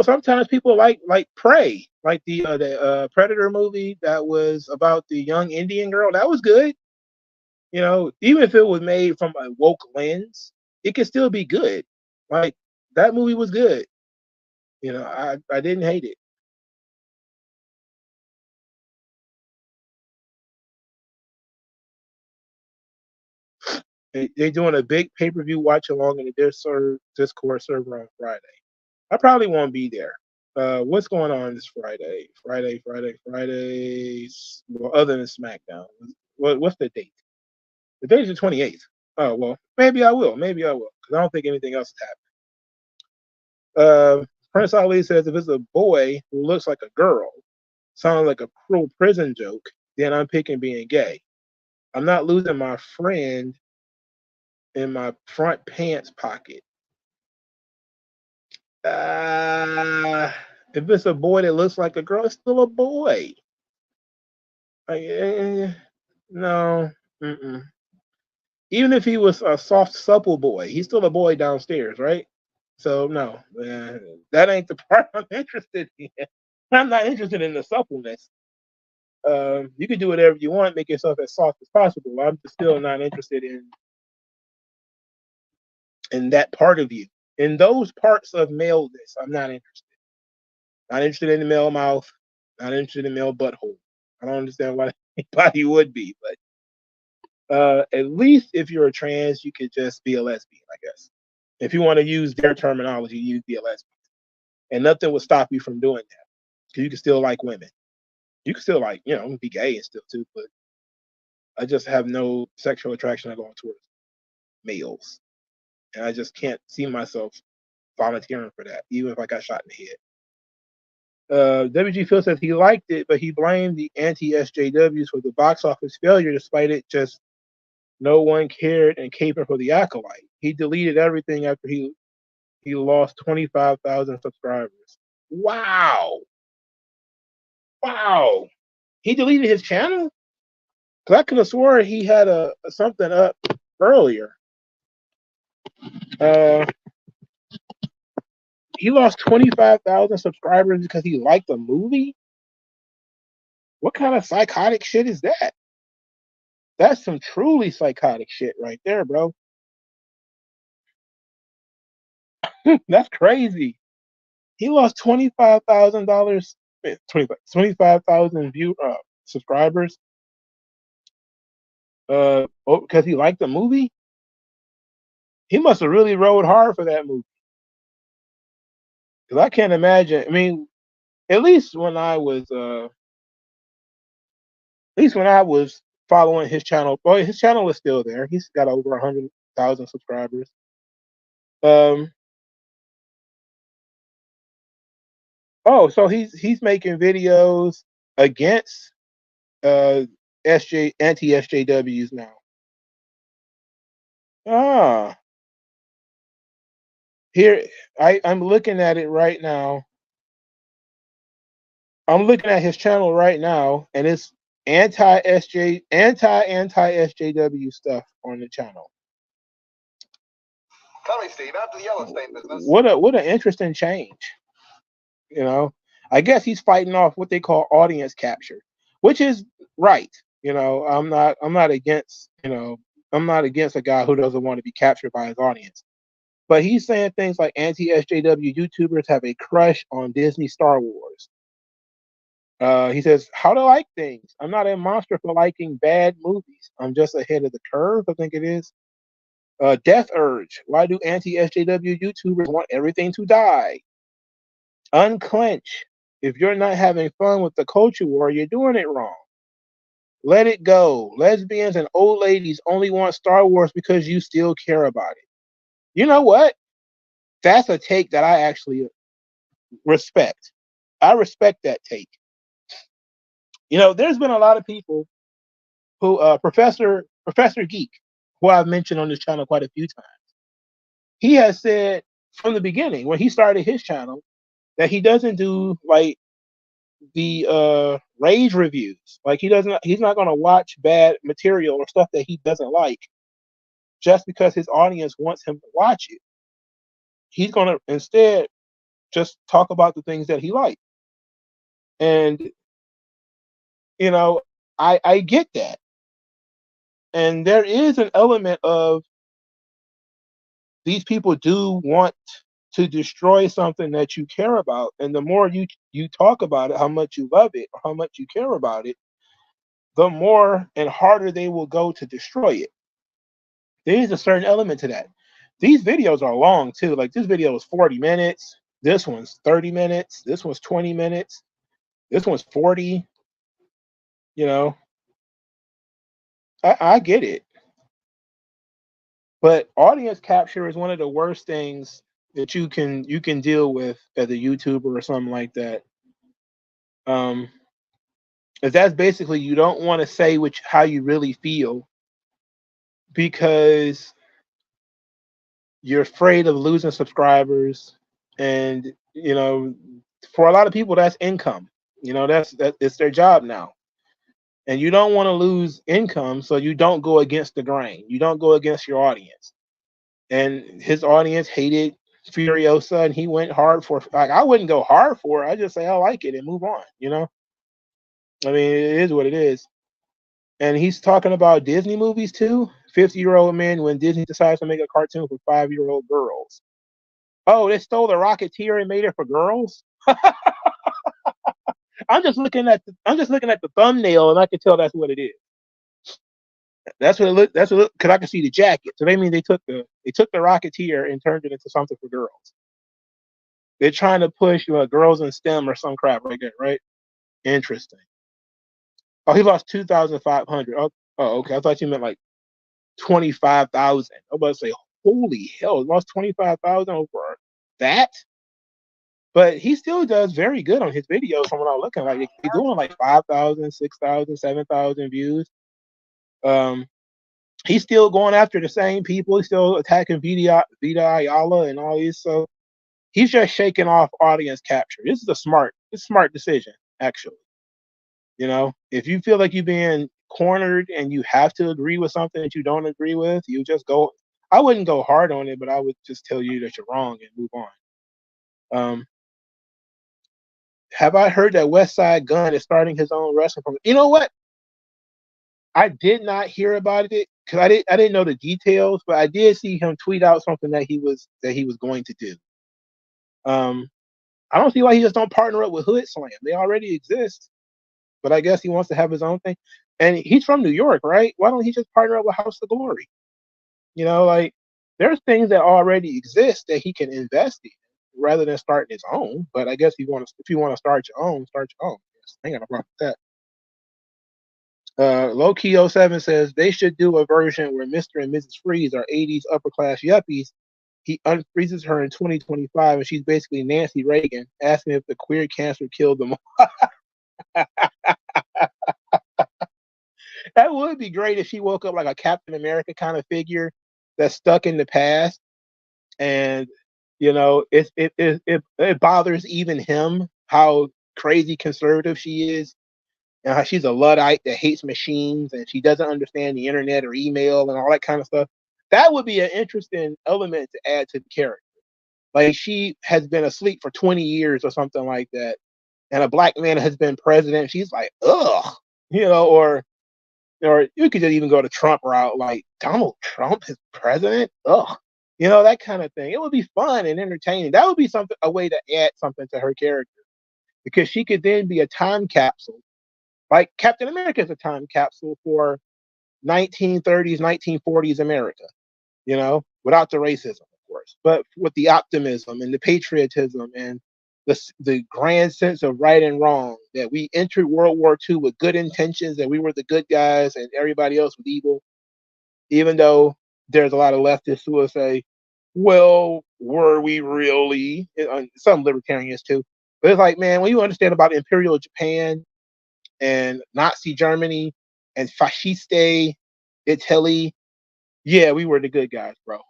sometimes people like Prey, like the Predator movie that was about the young Indian girl. That was good. Even if it was made from a woke lens, it could still be good. Like that movie was good. I didn't hate it. They're doing a big pay-per-view watch along in the Discord server on Friday. I probably won't be there. What's going on this Friday? Fridays. Well, other than SmackDown, what's the date? The date is the 28th. Oh well, maybe I will. Maybe I will, because I don't think anything else has happened. Prince Ali says if it's a boy who looks like a girl, sounds like a cruel prison joke, then I'm picking being gay. I'm not losing my friend in my front pants pocket. Uh, if it's a boy that looks like a girl, it's still a boy. Like, no. Mm-mm. Even if he was a soft, supple boy, he's still a boy downstairs, right? So no, that ain't the part I'm interested in. I'm not interested in the suppleness. You can do whatever you want, make yourself as soft as possible. I'm just still not interested in that part of you. In those parts of maleness, I'm not interested. Not interested in the male mouth. Not interested in male butthole. I don't understand why anybody would be, but at least if you're a trans, you could just be a lesbian, I guess. If you want to use their terminology, you'd be a lesbian, and nothing would stop you from doing that. Because you can still like women. You can still like, be gay and still too, but I just have no sexual attraction at all towards males, and I just can't see myself volunteering for that, even if I got shot in the head. WG Phil says he liked it, but he blamed the anti-SJWs for the box office failure, despite it just no one cared and caping for the acolyte. He deleted everything after he lost 25,000 subscribers. Wow. Wow. He deleted his channel? Because I could have swore he had something up earlier. He lost 25,000 subscribers because he liked a movie? What kind of psychotic shit is that? That's some truly psychotic shit right there, bro. That's crazy. He lost $25,000, 25,000 subscribers, because he liked the movie. He must have really rode hard for that movie. Because I can't imagine. I mean, at least when I was following his channel, well, his channel is still there. He's got over 100,000 subscribers. So he's making videos against anti-SJWs now. Here I'm looking at it right now. I'm looking at his channel right now, and it's anti-SJW stuff on the channel. Tell me, Steve, after the Yellowstone business. What an interesting change. I guess he's fighting off what they call audience capture, which is right. I'm not against a guy who doesn't want to be captured by his audience. But he's saying things like anti-SJW YouTubers have a crush on Disney Star Wars. He says, how to like things. I'm not a monster for liking bad movies. I'm just ahead of the curve, I think it is. Death Urge. Why do anti-SJW YouTubers want everything to die? Unclench. If you're not having fun with the culture war, you're doing it wrong. Let it go. Lesbians and old ladies only want Star Wars because you still care about it. You know what? That's a take that I actually respect. I respect that take. There's been a lot of people who Professor Geek, who I've mentioned on this channel quite a few times. He has said from the beginning, when he started his channel, that he doesn't do like the rage reviews. Like he's not going to watch bad material or stuff that he doesn't like just because his audience wants him to watch it. He's going to instead just talk about the things that he likes. And I get that. And there is an element of these people do want to destroy something that you care about. And the more you talk about it, how much you love it, or how much you care about it, the more and harder they will go to destroy it. There is a certain element to that. These videos are long too. Like this video is 40 minutes. This one's 30 minutes. This one's 20 minutes. This one's 40. I get it. But audience capture is one of the worst things that you can deal with as a YouTuber or something like that. Um, if that's basically you don't want to say how you really feel because you're afraid of losing subscribers, and for a lot of people that's income. That it's their job now, and you don't want to lose income, so you don't go against the grain. You don't go against your audience. And his audience hated Furiosa, and he went hard for. Like, I wouldn't go hard for it. I just say I like it and move on. I mean, it is what it is. And he's talking about Disney movies too. 50-year-old men when Disney decides to make a cartoon for 5-year-old girls. Oh, they stole the Rocketeer and made it for girls. I'm just looking at the thumbnail, and I can tell that's what it is. That's what it look. That's what because I can see the jacket. So they mean they took the Rocketeer and turned it into something for girls. They're trying to push girls in STEM or some crap like that, right? Interesting. Oh, he lost 2,500. Oh, okay. I thought you meant like 25,000. I was about to say, holy hell, he lost 25,000 over that. But he still does very good on his videos from what I'm looking like. He's doing like 5,000, 6,000, 7,000 views. Um, he's still going after the same people. He's still attacking Vita Ayala and all these. So he's just shaking off audience capture. This is a smart decision, actually. If you feel like you're being cornered and you have to agree with something that you don't agree with, you just go. I wouldn't go hard on it, but I would just tell you that you're wrong and move on. Have I heard that West Side Gun is starting his own wrestling program? You know what? I did not hear about it because I didn't know the details, but I did see him tweet out something that he was going to do. Um, I don't see why he just don't partner up with Hood Slam. They already exist, but I guess he wants to have his own thing. And he's from New York, right? Why don't he just partner up with House of Glory? Like there's things that already exist that he can invest in rather than starting his own. But I guess if you want to start your own, start your own. Yes, I ain't got no problem with that. Loki07 says they should do a version where Mr. and Mrs. Freeze are 80s upper class yuppies. He unfreezes her in 2025, and she's basically Nancy Reagan, asking if the queer cancer killed them. That would be great if she woke up like a Captain America kind of figure that's stuck in the past, and it bothers even him how crazy conservative she is, and how she's a Luddite that hates machines and she doesn't understand the internet or email and all that kind of stuff. That would be an interesting element to add to the character. Like she has been asleep for 20 years or something like that, and a black man has been president. She's like, ugh, or you could just even go to Trump route, like Donald Trump is president. Ugh, that kind of thing. It would be fun and entertaining. That would be a way to add something to her character, because she could then be a time capsule. Like Captain America is a time capsule for 1930s, 1940s America, without the racism, of course, but with the optimism and the patriotism and the grand sense of right and wrong, that we entered World War II with good intentions, that we were the good guys and everybody else was evil, even though there's a lot of leftists who will say, well, were we really? And some libertarians too. But it's like, man, when you understand about Imperial Japan and Nazi Germany and Fasciste Italy, yeah, we were the good guys, bro.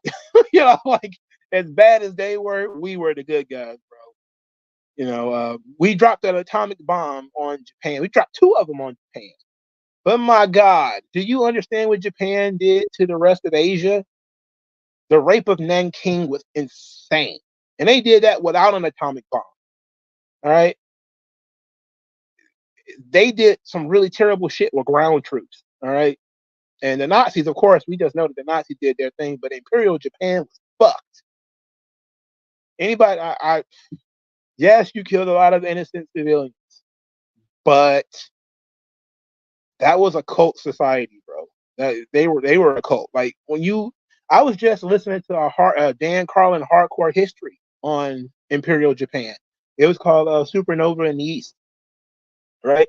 Like as bad as they were, we were the good guys, bro. We dropped an atomic bomb on Japan. We dropped 2 of them on Japan. But my God, do you understand what Japan did to the rest of Asia? The rape of Nanking was insane. And they did that without an atomic bomb. All right. They did some really terrible shit with ground troops. All right. And the Nazis, of course, we just know that the Nazis did their thing, but Imperial Japan was fucked. Anybody, yes, you killed a lot of innocent civilians, but that was a cult society, bro. They were a cult. Like I was just listening to a Dan Carlin hardcore history on Imperial Japan. It was called Supernova in the East, right?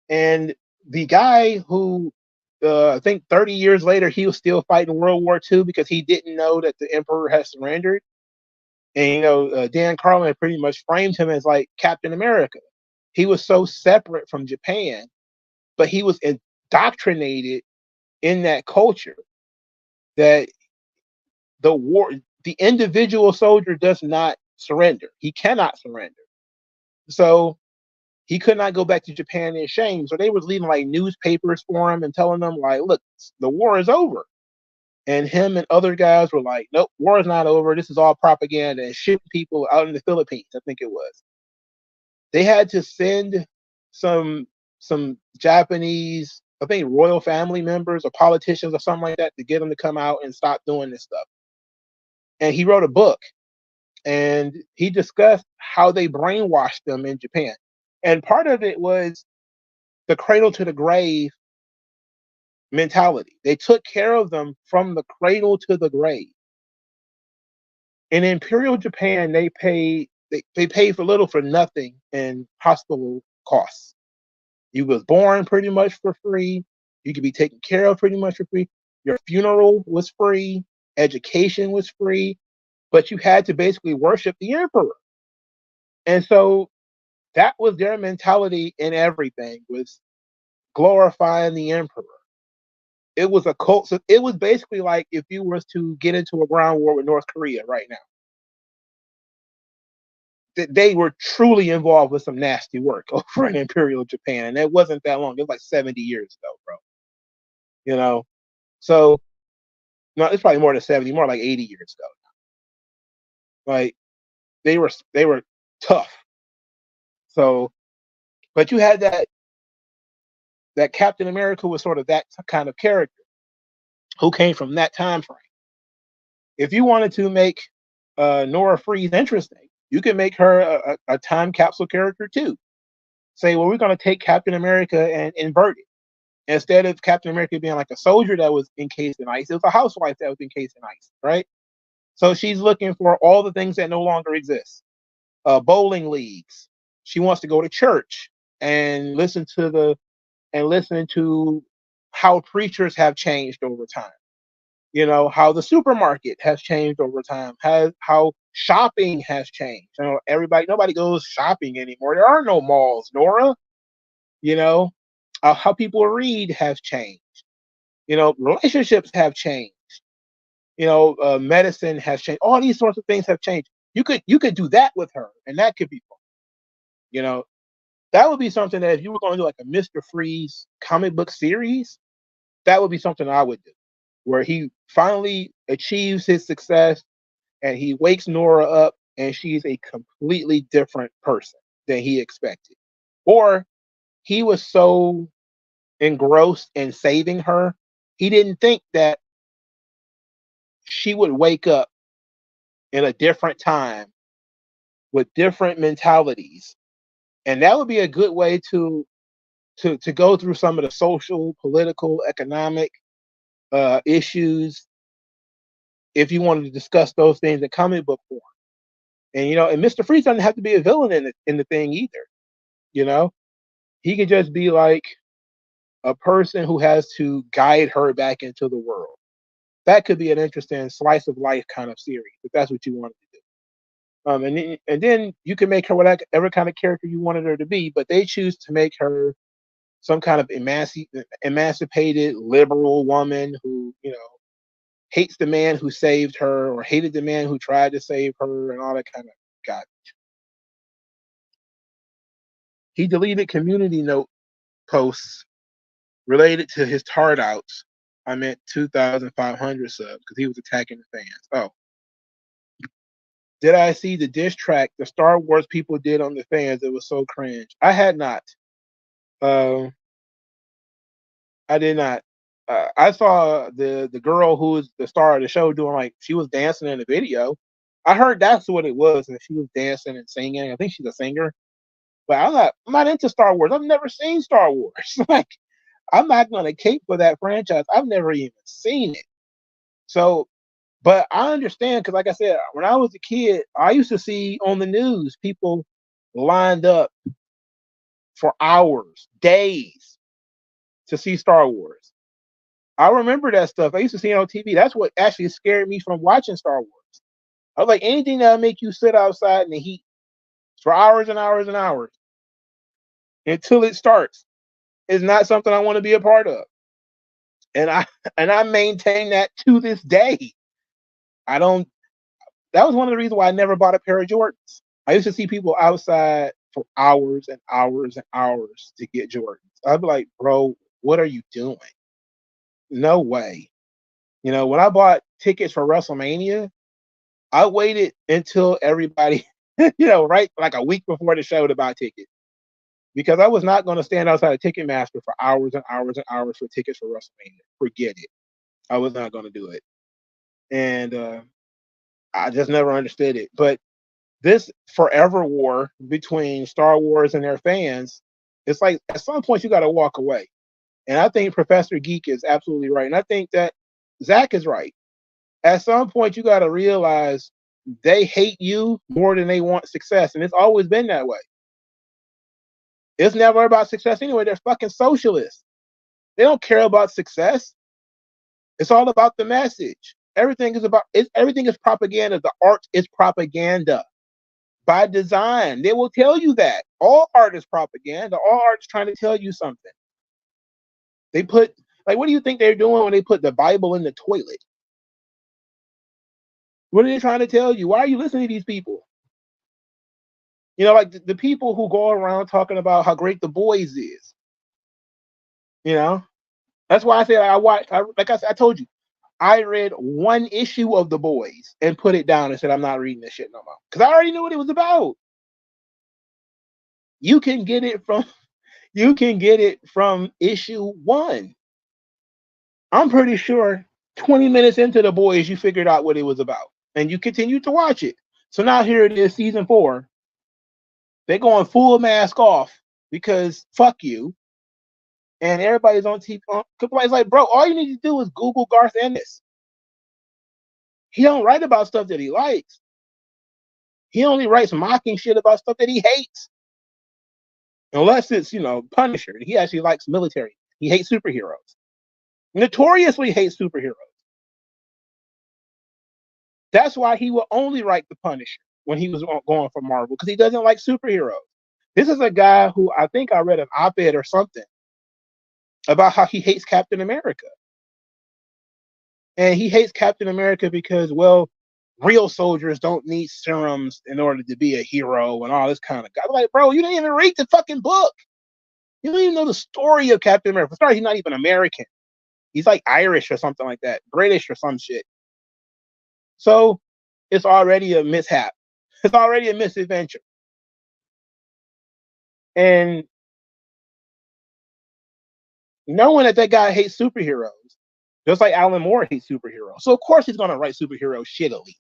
And the guy who I think 30 years later, he was still fighting World War II because he didn't know that the emperor had surrendered. And Dan Carlin pretty much framed him as like Captain America. He was so separate from Japan, but he was indoctrinated in that culture that the individual soldier does not surrender. He cannot surrender. So he could not go back to Japan in shame. So they was leaving like newspapers for him and telling them like, look, the war is over. And him and other guys were like, nope, war is not over. This is all propaganda, and shipping people out in the Philippines, I think it was. They had to send some Japanese, I think royal family members or politicians or something like that to get them to come out and stop doing this stuff. And he wrote a book and he discussed how they brainwashed them in Japan. And part of it was the cradle to the grave mentality. They took care of them from the cradle to the grave. In Imperial Japan, they paid for little for nothing in hospital costs. You was born pretty much for free. You could be taken care of pretty much for free. Your funeral was free. Education was free. But you had to basically worship the emperor. And so that was their mentality in everything, was glorifying the emperor. It was a cult. So it was basically like if you was to get into a ground war with North Korea right now. They were truly involved with some nasty work over in Imperial Japan. And it wasn't that long. It was like 70 years ago, bro. So no, it's probably more than 70, more like 80 years ago. Like they were tough. So, but you had that Captain America was sort of that kind of character who came from that time frame. If you wanted to make Nora Freeze interesting, you can make her a time capsule character too. Say, well, we're going to take Captain America and invert it. Instead of Captain America being like a soldier that was encased in ice, it was a housewife that was encased in ice, right? So she's looking for all the things that no longer exist. Bowling leagues. She wants to go to church and listen to how preachers have changed over time. How the supermarket has changed over time, how shopping has changed. Nobody goes shopping anymore. There are no malls, Nora. How people read has changed. Relationships have changed. Medicine has changed. All these sorts of things have changed. You could do that with her, and that could be fun. That would be something that if you were going to do like a Mr. Freeze comic book series, that would be something I would do, where he finally achieves his success and he wakes Nora up and she's a completely different person than he expected. Or he was so engrossed in saving her, he didn't think that she would wake up in a different time with different mentalities. And that would be a good way to go through some of the social, political, economic issues if you wanted to discuss those things in comic book form. And Mr. Freeze doesn't have to be a villain in the thing either. He could just be like a person who has to guide her back into the world. That could be an interesting slice of life kind of series if that's what you wanted to do. And then you can make her whatever kind of character you wanted her to be, but they choose to make her some kind of emancipated liberal woman who hates the man who saved her or hated the man who tried to save her and all that kind of garbage. He deleted community note posts related to his tard outs. I meant 2,500 subs because he was attacking the fans. Oh. Did I see the diss track the Star Wars people did on the fans? It was so cringe. I had not. I did not. I saw the girl who was the star of the show doing she was dancing in the video. I heard that's what it was, and she was dancing and singing. I think she's a singer. But I'm not into Star Wars. I've never seen Star Wars. I'm not gonna cape for that franchise. I've never even seen it. So, but I understand because, like I said, when I was a kid, I used to see on the news people lined up for hours, days to see Star Wars. I remember that stuff. I used to see it on TV. That's what actually scared me from watching Star Wars. I was like, anything that'll make you sit outside in the heat for hours and hours and hours until it starts is not something I want to be a part of. And I maintain that to this day. I don't. That was one of the reasons why I never bought a pair of Jordans. I used to see people outside for hours and hours and hours to get Jordans. I'd be like, bro, what are you doing? No way. You know, when I bought tickets for WrestleMania, I waited until everybody, right like a week before the show to buy tickets because I was not going to stand outside of Ticketmaster for hours and hours and hours for tickets for WrestleMania. Forget it. I was not going to do it. And I just never understood it. But this forever war between Star Wars and their fans, it's like at some point you got to walk away. And I think Professor Geek is absolutely right. And I think that Zach is right. At some point, you got to realize they hate you more than they want success. And it's always been that way. It's never about success anyway. They're fucking socialists. They don't care about success. It's all about the message. Everything is propaganda. The art is propaganda by design. They will tell you that. All art is propaganda. All art is trying to tell you something. They put, what do you think they're doing when they put the Bible in the toilet? What are they trying to tell you? Why are you listening to these people? Like the people who go around talking about how great The Boys is. That's why I say I told you, I read one issue of The Boys and put it down and said, I'm not reading this shit no more. Because I already knew what it was about. You can get it from issue 1. I'm pretty sure 20 minutes into The Boys, you figured out what it was about. And you continued to watch it. So now here it is, season 4. They're going full mask off because fuck you. And everybody's on TV. Everybody's like, bro, all you need to do is Google Garth Ennis. He don't write about stuff that he likes. He only writes mocking shit about stuff that he hates. Unless it's, Punisher. He actually likes military. He hates superheroes. Notoriously hates superheroes. That's why he will only write the Punisher when he was going for Marvel, because he doesn't like superheroes. This is a guy who I think I read an op-ed or something about how he hates Captain America. And he hates Captain America because, real soldiers don't need serums in order to be a hero and all this kind of guy. I'm like, bro, you didn't even read the fucking book. You don't even know the story of Captain America. For starters, he's not even American. He's like Irish or something like that, British or some shit. So it's already a mishap. It's already a misadventure. And knowing that guy hates superheroes, just like Alan Moore hates superheroes. So of course he's going to write superheroes shittily.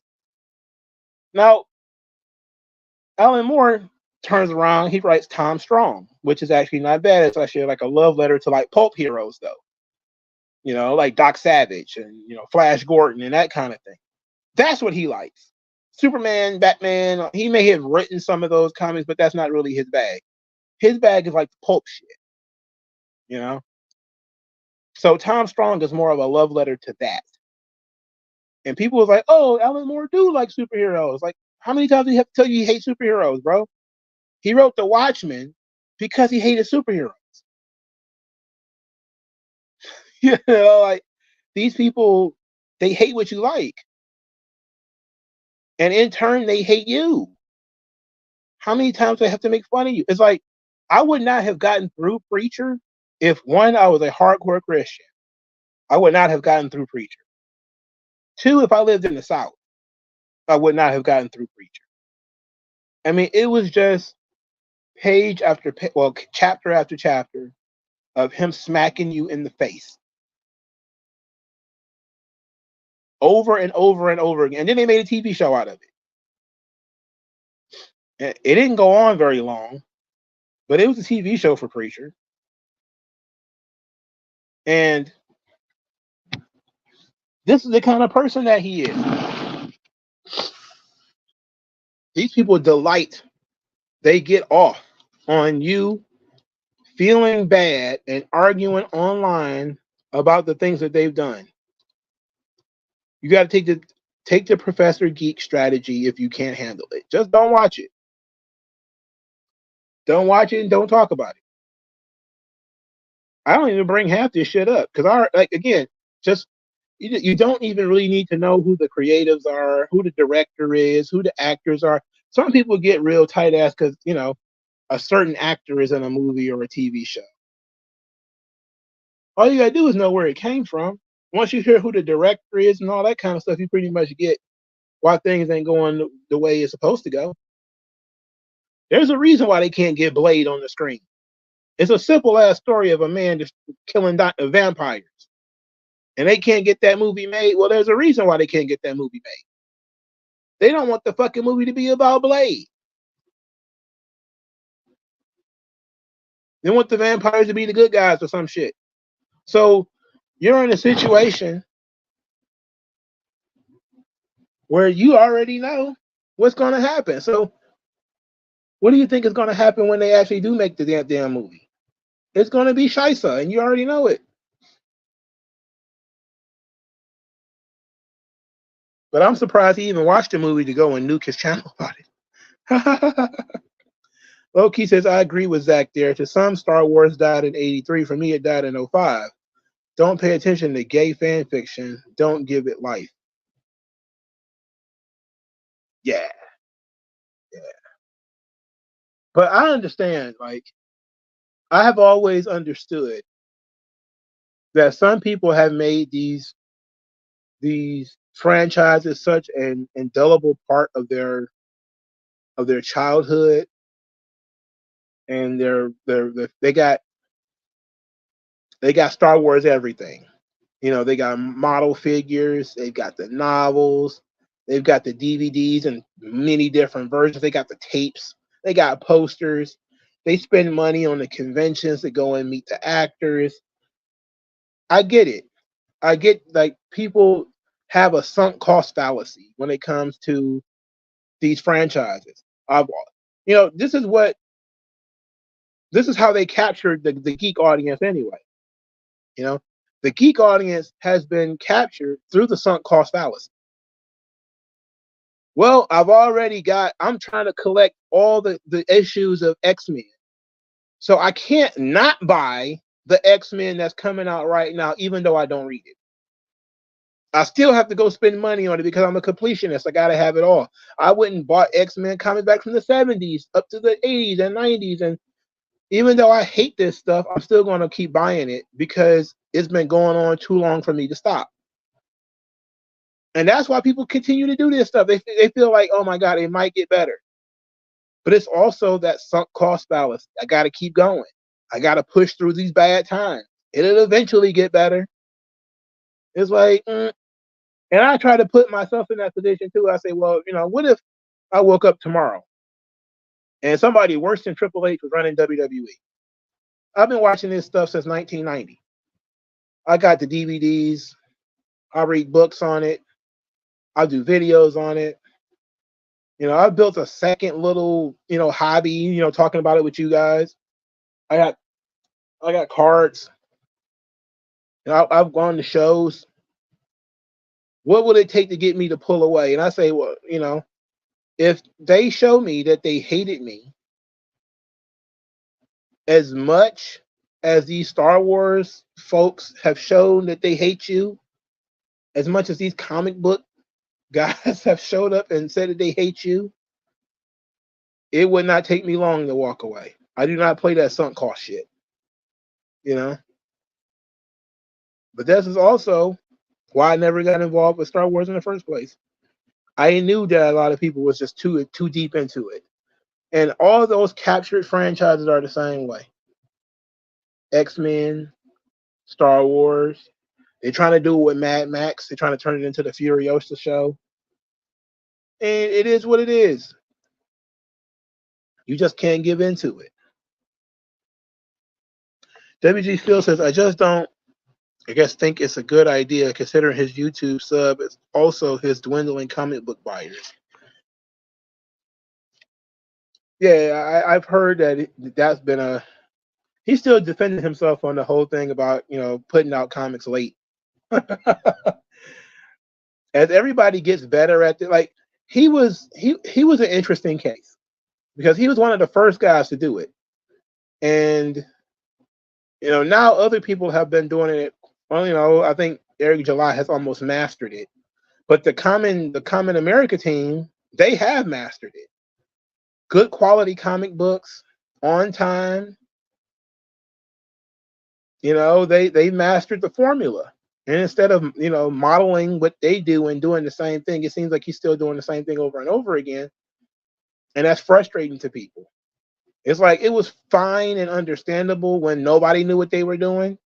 Now, Alan Moore turns around, he writes Tom Strong, which is actually not bad. It's actually like a love letter to like pulp heroes though. Like Doc Savage and, Flash Gordon and that kind of thing. That's what he likes. Superman, Batman, he may have written some of those comics, but that's not really his bag. His bag is like the pulp shit, So Tom Strong is more of a love letter to that. And people was like, oh, Alan Moore do like superheroes. Like, how many times do you have to tell you he hates superheroes, bro? He wrote The Watchmen because he hated superheroes. Like these people, they hate what you like. And in turn, they hate you. How many times do I have to make fun of you? It's like, I would not have gotten through Preacher if, one, I was a hardcore Christian. I would not have gotten through Preacher. 2, if I lived in the South, I would not have gotten through Preacher. I mean, it was just page after chapter after chapter of him smacking you in the face. Over and over and over again. And then they made a TV show out of it. It didn't go on very long, but it was a TV show for Preacher. And this is the kind of person that he is. These people delight. They get off on you feeling bad and arguing online about the things that they've done. You got to take the Professor Geek strategy if you can't handle it. Just don't watch it. Don't watch it and don't talk about it. I don't even bring half this shit up because again, just you don't even really need to know who the creatives are, who the director is, who the actors are. Some people get real tight ass because a certain actor is in a movie or a TV show. All you gotta do is know where it came from. Once you hear who the director is and all that kind of stuff, you pretty much get why things ain't going the way it's supposed to go. There's a reason why they can't get Blade on the screen. It's a simple ass story of a man just killing vampires. And they can't get that movie made. Well, there's a reason why they can't get that movie made. They don't want the fucking movie to be about Blade. They want the vampires to be the good guys or some shit. So you're in a situation where you already know what's going to happen. So what do you think is going to happen when they actually do make the damn movie? It's going to be Shisa, and you already know it. But I'm surprised he even watched the movie to go and nuke his channel about it. Loki says, I agree with Zach there. To some, Star Wars died in 83. For me, it died in 05. Don't pay attention to gay fan fiction. Don't give it life. Yeah. But I understand, like, I have always understood that some people have made these franchises such an indelible part of their childhood, and they got Star Wars everything. They got model figures, they've got the novels, they've got the DVDs and many different versions. They got the tapes, they got posters. They spend money on the conventions to go and meet the actors. I get it. I get, like, people have a sunk cost fallacy when it comes to these franchises. This is how they captured the geek audience anyway. The geek audience has been captured through the sunk cost fallacy. Well, I'm trying to collect all the issues of X-Men. So I can't not buy the X-Men that's coming out right now, even though I don't read it. I still have to go spend money on it because I'm a completionist. I got to have it all. I wouldn't bought X-Men comics back from the 70s up to the 80s and 90s. And even though I hate this stuff, I'm still going to keep buying it because it's been going on too long for me to stop. And that's why people continue to do this stuff. They feel like, oh my God, it might get better. But it's also that sunk cost fallacy. I got to keep going. I got to push through these bad times. It'll eventually get better. It's like, and I try to put myself in that position too. I say, well, what if I woke up tomorrow and somebody worse than Triple H was running WWE? I've been watching this stuff since 1990. I got the DVDs. I read books on it. I do videos on it. I built a second little, hobby, talking about it with you guys. I got cards. I've gone to shows. What would it take to get me to pull away? And I say, well, if they show me that they hated me as much as these Star Wars folks have shown that they hate you, as much as these comic book guys have showed up and said that they hate you, it would not take me long to walk away. I do not play that sunk cost shit. But this is also why I never got involved with Star Wars in the first place. I knew that a lot of people was just too deep into it. And all those captured franchises are the same way. X-Men, Star Wars. They're trying to do it with Mad Max. They're trying to turn it into the Furiosa show. And it is what it is. You just can't give into it. WG Phil says, I just don't, think it's a good idea considering his YouTube sub is also his dwindling comic book buyers. Yeah, I've heard that that's been He's still defending himself on the whole thing about, putting out comics late. As everybody gets better at it, like he was an interesting case because he was one of the first guys to do it. And now other people have been doing it. Well, I think Eric July has almost mastered it. But the Common America team, they have mastered it. Good quality comic books on time. They mastered the formula. And instead of, modeling what they do and doing the same thing, it seems like he's still doing the same thing over and over again. And that's frustrating to people. It's like it was fine and understandable when nobody knew what they were doing.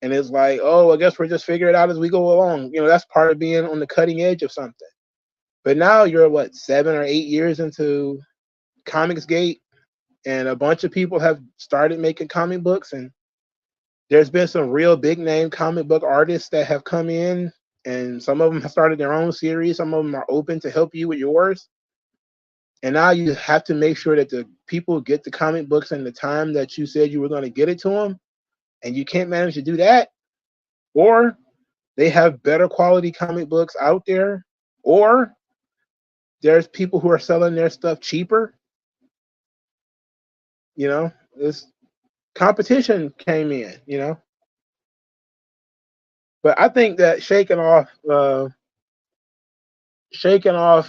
And it's like, oh, I guess we're just figuring it out as we go along. That's part of being on the cutting edge of something. But now you're 7 or 8 years into Comicsgate, and a bunch of people have started making comic books, and there's been some real big name comic book artists that have come in, and some of them have started their own series. Some of them are open to help you with yours. And now you have to make sure that the people get the comic books in the time that you said you were going to get it to them, and you can't manage to do that. Or they have better quality comic books out there, or there's people who are selling their stuff cheaper. This competition came in, But I think that shaking off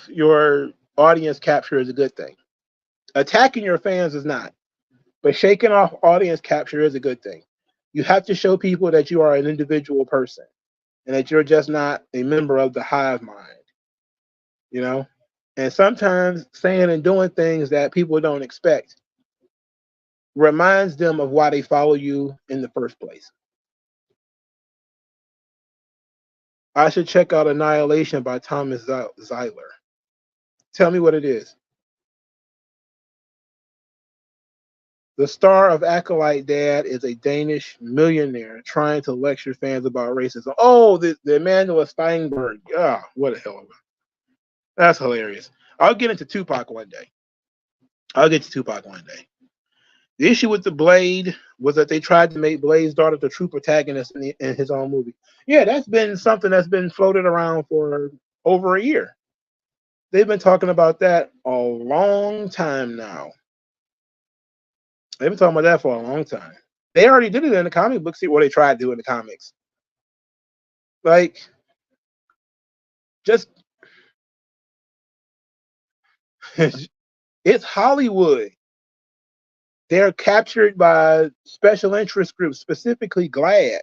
your audience capture is a good thing. Attacking your fans is not, but shaking off audience capture is a good thing. You have to show people that you are an individual person and that you're just not a member of the hive mind, And sometimes saying and doing things that people don't expect reminds them of why they follow you in the first place. I should check out Annihilation by Thomas Zeiler. Tell me what it is. The star of Acolyte Dad is a Danish millionaire trying to lecture fans about racism. Oh, the Emmanuel Steinberg. Ah, what a hell of a. That's hilarious. I'll get into Tupac one day. The issue with the Blade was that they tried to make Blade's daughter the true protagonist in his own movie. Yeah, that's been something that's been floated around for over a year. They've been talking about that a long time now. They've been talking about that for a long time. They already did it in the comic books. What they tried to do in the comics. Like, just it's Hollywood. They're captured by special interest groups, specifically GLAAD.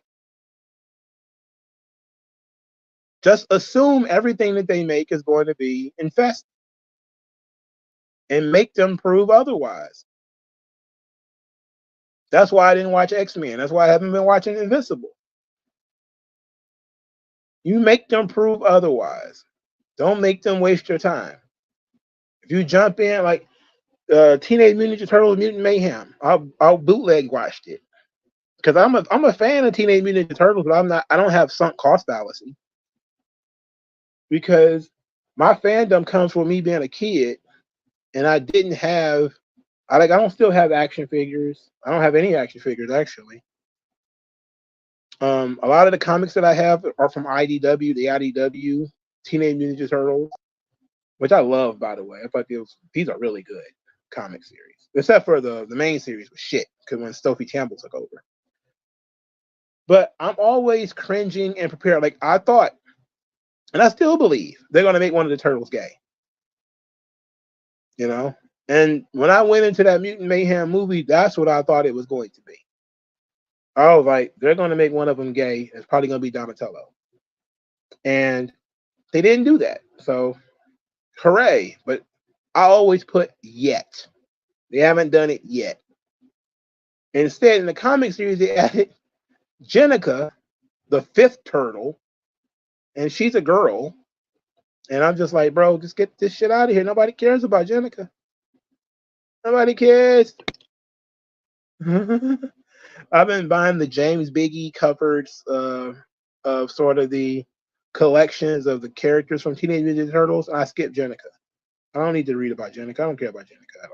Just assume everything that they make is going to be infested and make them prove otherwise. That's why I didn't watch X-Men. That's why I haven't been watching Invincible. You make them prove otherwise. Don't make them waste your time. If you jump in like Teenage Mutant Ninja Turtles Mutant Mayhem, I'll bootleg watched it. Because I'm a fan of Teenage Mutant Ninja Turtles, but I don't have sunk cost fallacy. Because my fandom comes from me being a kid, and I don't still have action figures. I don't have any action figures actually. A lot of the comics that I have are from IDW, the IDW Teenage Mutant Ninja Turtles, which I love, by the way. I thought these are really good comic series, except for the main series was shit because when Sophie Campbell took over. But I'm always cringing and prepared. Like I thought, and I still believe they're going to make one of the turtles gay. And when I went into that Mutant Mayhem movie, that's what I thought it was going to be. I was like, they're going to make one of them gay. It's probably going to be Donatello. And they didn't do that. So, hooray. But I always put yet. They haven't done it yet. Instead, in the comic series, they added Jenica, the fifth turtle, and she's a girl. And I'm just like, bro, just get this shit out of here. Nobody cares about Jenica. Nobody cares. I've been buying the James Biggie covers of sort of the collections of the characters from Teenage Mutant Ninja Turtles, and I skipped Jenica. I don't need to read about Jenica. I don't care about Jenica at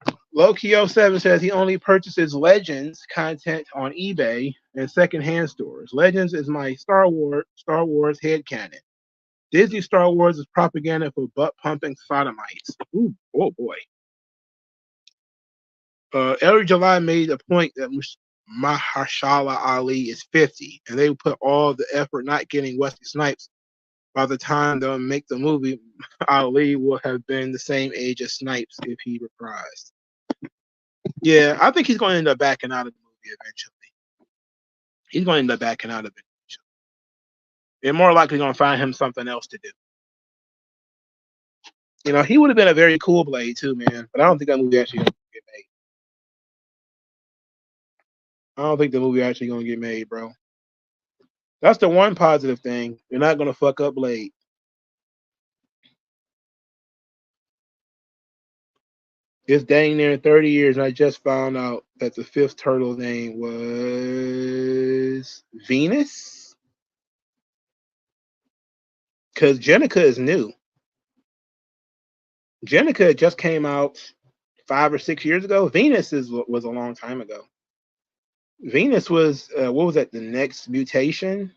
all. Loki07 says he only purchases Legends content on eBay and secondhand stores. Legends is my Star Wars headcanon. Disney Star Wars is propaganda for butt pumping sodomites. Ooh, oh boy. Every July made a point that Mahershala Ali is 50, and they put all the effort not getting Wesley Snipes. By the time they'll make the movie, Ali will have been the same age as Snipes if he reprised. Yeah, I think he's going to end up backing out of the movie eventually. He's going to end up backing out of it eventually. They're more likely going to find him something else to do. You know, he would have been a very cool Blade too, man. But I don't think that movie actually going to get made. I don't think the movie actually going to get made, bro. That's the one positive thing. You're not going to fuck up Blade. It's dang near 30 years, and I just found out that the fifth turtle's name was Venus. Because Jenica is new. Jenica just came out 5 or 6 years ago. Venus was a long time ago. Venus was what was that? The next mutation,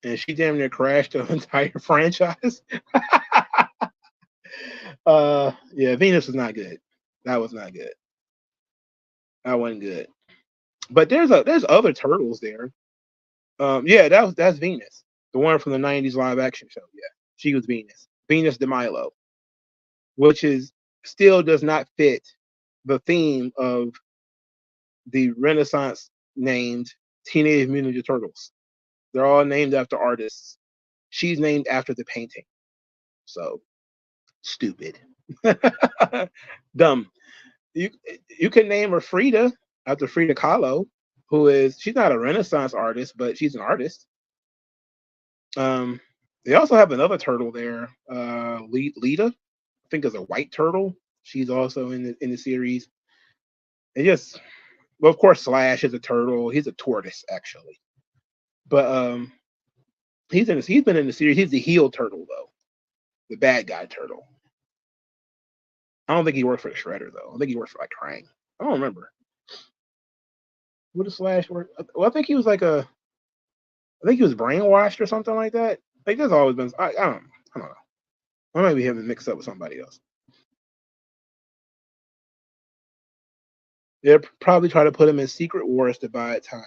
and she damn near crashed the entire franchise. Yeah, Venus was not good. That was not good. That wasn't good. But there's other turtles there. Yeah, that's Venus, the one from the '90s live action show. Yeah, she was Venus de Milo, which is still does not fit the theme of the Renaissance named Teenage Mutant Ninja Turtles. They're all named after artists. She's named after the painting. So stupid. Dumb. You can name her Frida after Frida Kahlo, she's not a Renaissance artist, but she's an artist. They also have another turtle there, Lita. I think is a white turtle. She's also in the series. Well, of course, Slash is a turtle. He's a tortoise actually, but he's been in the series. He's the heel turtle though, the bad guy turtle. I don't think he worked for the Shredder though. I think he worked for like Krang. I don't remember. What does Slash work? Well, I think he was brainwashed or something like that. Like there's always been. I don't know. I might be having mixed up with somebody else. They'll probably try to put him in Secret Wars to buy time.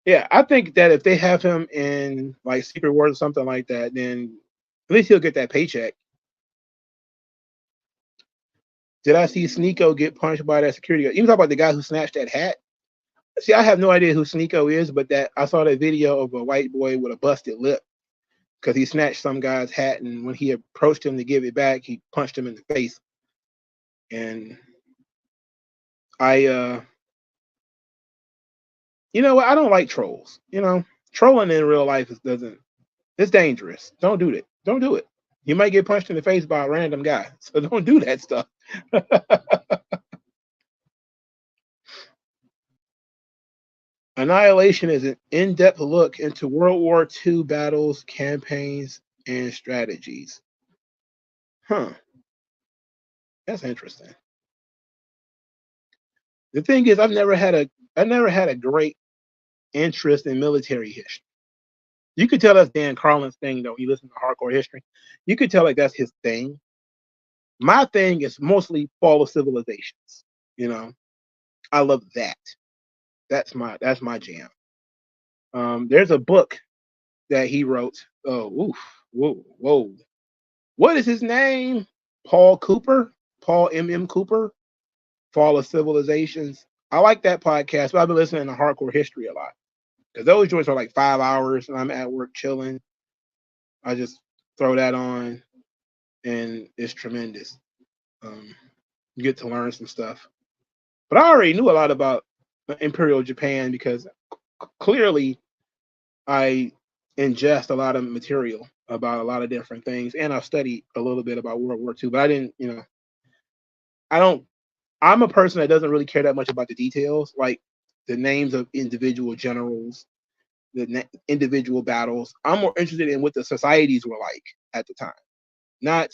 Yeah, I think that if they have him in like Secret Wars or something like that, then at least he'll get that paycheck. Did I see Sneeko get punched by that security guard? You talk about the guy who snatched that hat. See, I have no idea who Sneeko is, but that I saw that video of a white boy with a busted lip because he snatched some guy's hat, and when he approached him to give it back, he punched him in the face. And you know what? I don't like trolls. You know, trolling in real life it's dangerous. Don't do it. Don't do it. You might get punched in the face by a random guy. So don't do that stuff. Annihilation is an in-depth look into World War II battles, campaigns, and strategies. Huh. That's interesting. The thing is, I've never had a great interest in military history. You could tell that's Dan Carlin's thing, though. He listens to hardcore history. You could tell like that's his thing. My thing is mostly Fall of Civilizations. You know, I love that. That's my jam. There's a book that he wrote. Oh, oof, whoa. What is his name? Paul Cooper? Paul M. Cooper? Fall of Civilizations. I like that podcast, but I've been listening to hardcore history a lot. Because those joints are like 5 hours and I'm at work chilling. I just throw that on and it's tremendous. You get to learn some stuff. But I already knew a lot about Imperial Japan because clearly I ingest a lot of material about a lot of different things, and I've studied a little bit about World War II, but I didn't, I'm a person that doesn't really care that much about the details, like the names of individual generals, the individual battles. I'm more interested in what the societies were like at the time, not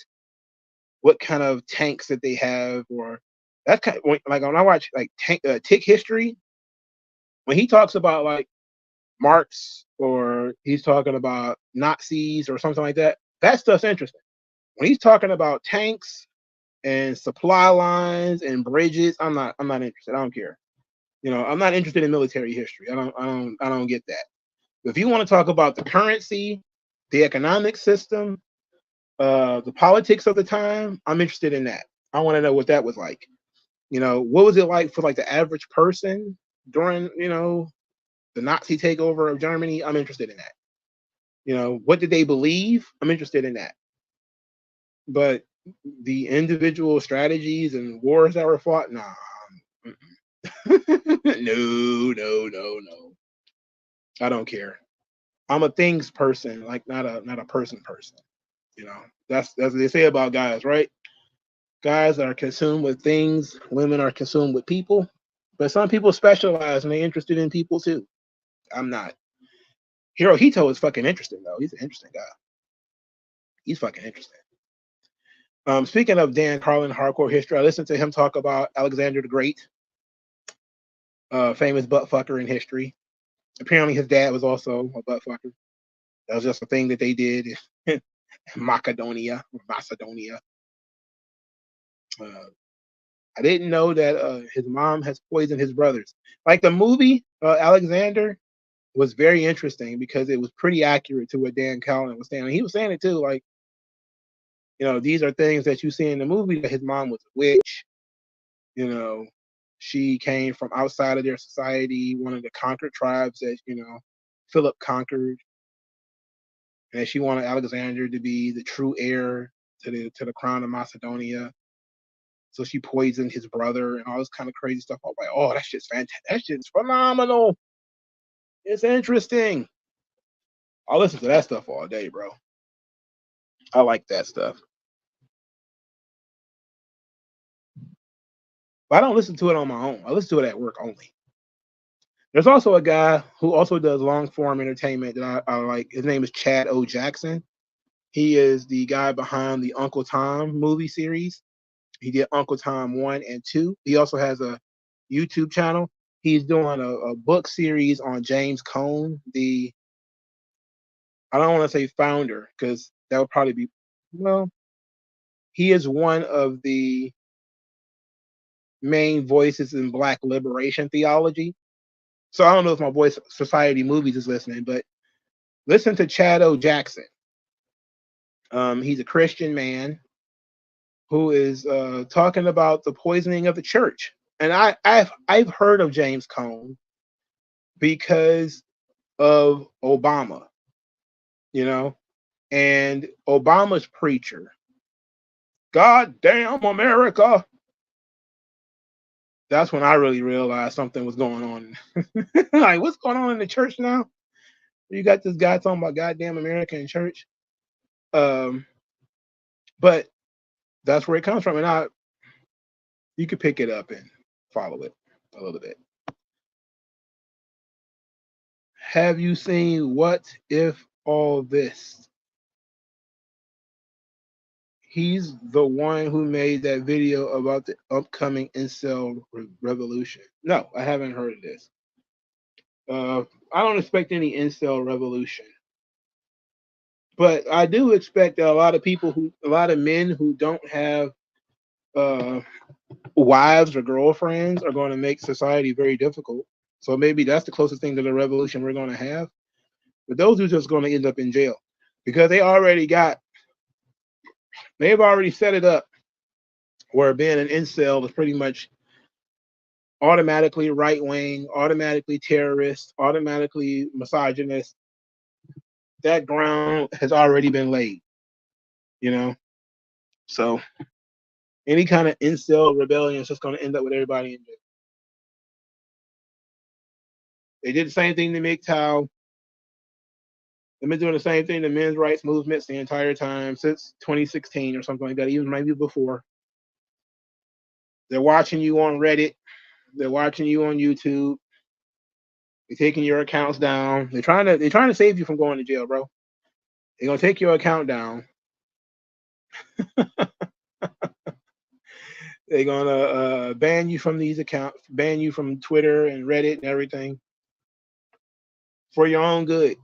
what kind of tanks that they have or That's kind of, like when I watch like Tick History, when he talks about like Marx or he's talking about Nazis or something like that, that stuff's interesting. When he's talking about tanks and supply lines and bridges, I'm not interested. I don't care. I'm not interested in military history. I don't get that. But if you want to talk about the currency, the economic system, the politics of the time, I'm interested in that. I want to know what that was like. What was it like for like the average person during, the Nazi takeover of Germany? I'm interested in that. What did they believe? I'm interested in that. But the individual strategies and wars that were fought, nah. No. I don't care. I'm a things person, like not a person. That's what they say about guys, right? Guys are consumed with things, women are consumed with people. But some people specialize and they're interested in people too. I'm not. Hirohito is fucking interesting though. He's an interesting guy. He's fucking interesting. Speaking of Dan Carlin, hardcore history, I listened to him talk about Alexander the Great, famous butt fucker in history. Apparently, his dad was also a butt fucker. That was just a thing that they did in Macedonia. I didn't know that his mom has poisoned his brothers. Like the movie Alexander was very interesting because it was pretty accurate to what Dan Carlin was saying. And he was saying it too, like, these are things that you see in the movie, that his mom was a witch. She came from outside of their society, one of the conquered tribes that, Philip conquered. And she wanted Alexander to be the true heir to the crown of Macedonia. So she poisoned his brother and all this kind of crazy stuff. I was like, oh, that shit's fantastic. That shit's phenomenal. It's interesting. I'll listen to that stuff all day, bro. I like that stuff. But I don't listen to it on my own. I listen to it at work only. There's also a guy who also does long form entertainment that I like. His name is Chad O. Jackson. He is the guy behind the Uncle Tom movie series. He did Uncle Tom 1 and 2. He also has a YouTube channel. He's doing a book series on James Cone, I don't want to say founder, because that would probably be, well, he is one of the main voices in Black liberation theology. So I don't know if my boy Society Movies is listening, but listen to Chad O. Jackson. He's a Christian man who is talking about the poisoning of the church. And I've heard of James Cone because of Obama, and Obama's preacher. God damn America. That's when I really realized something was going on. Like, what's going on in the church now? You got this guy talking about goddamn America in church. But that's where it comes from. And you could pick it up and follow it a little bit. Have you seen What If All This? He's the one who made that video about the upcoming incel revolution. No, I haven't heard of this. I don't expect any incel revolution. But I do expect that a lot of men who don't have wives or girlfriends are going to make society very difficult. So maybe that's the closest thing to the revolution we're going to have. But those are just going to end up in jail because they've already set it up where being an incel is pretty much automatically right wing, automatically terrorist, automatically misogynist. That ground has already been laid, So any kind of incel rebellion is just going to end up with everybody in jail. They did the same thing to MGTOW. They've been doing the same thing to men's rights movements the entire time since 2016 or something like that, even maybe before. They're watching you on Reddit. They're watching you on YouTube. They're taking your accounts down. They're trying to save you from going to jail, bro. They're gonna take your account down. They're gonna ban you from these accounts, ban you from Twitter and Reddit and everything for your own good.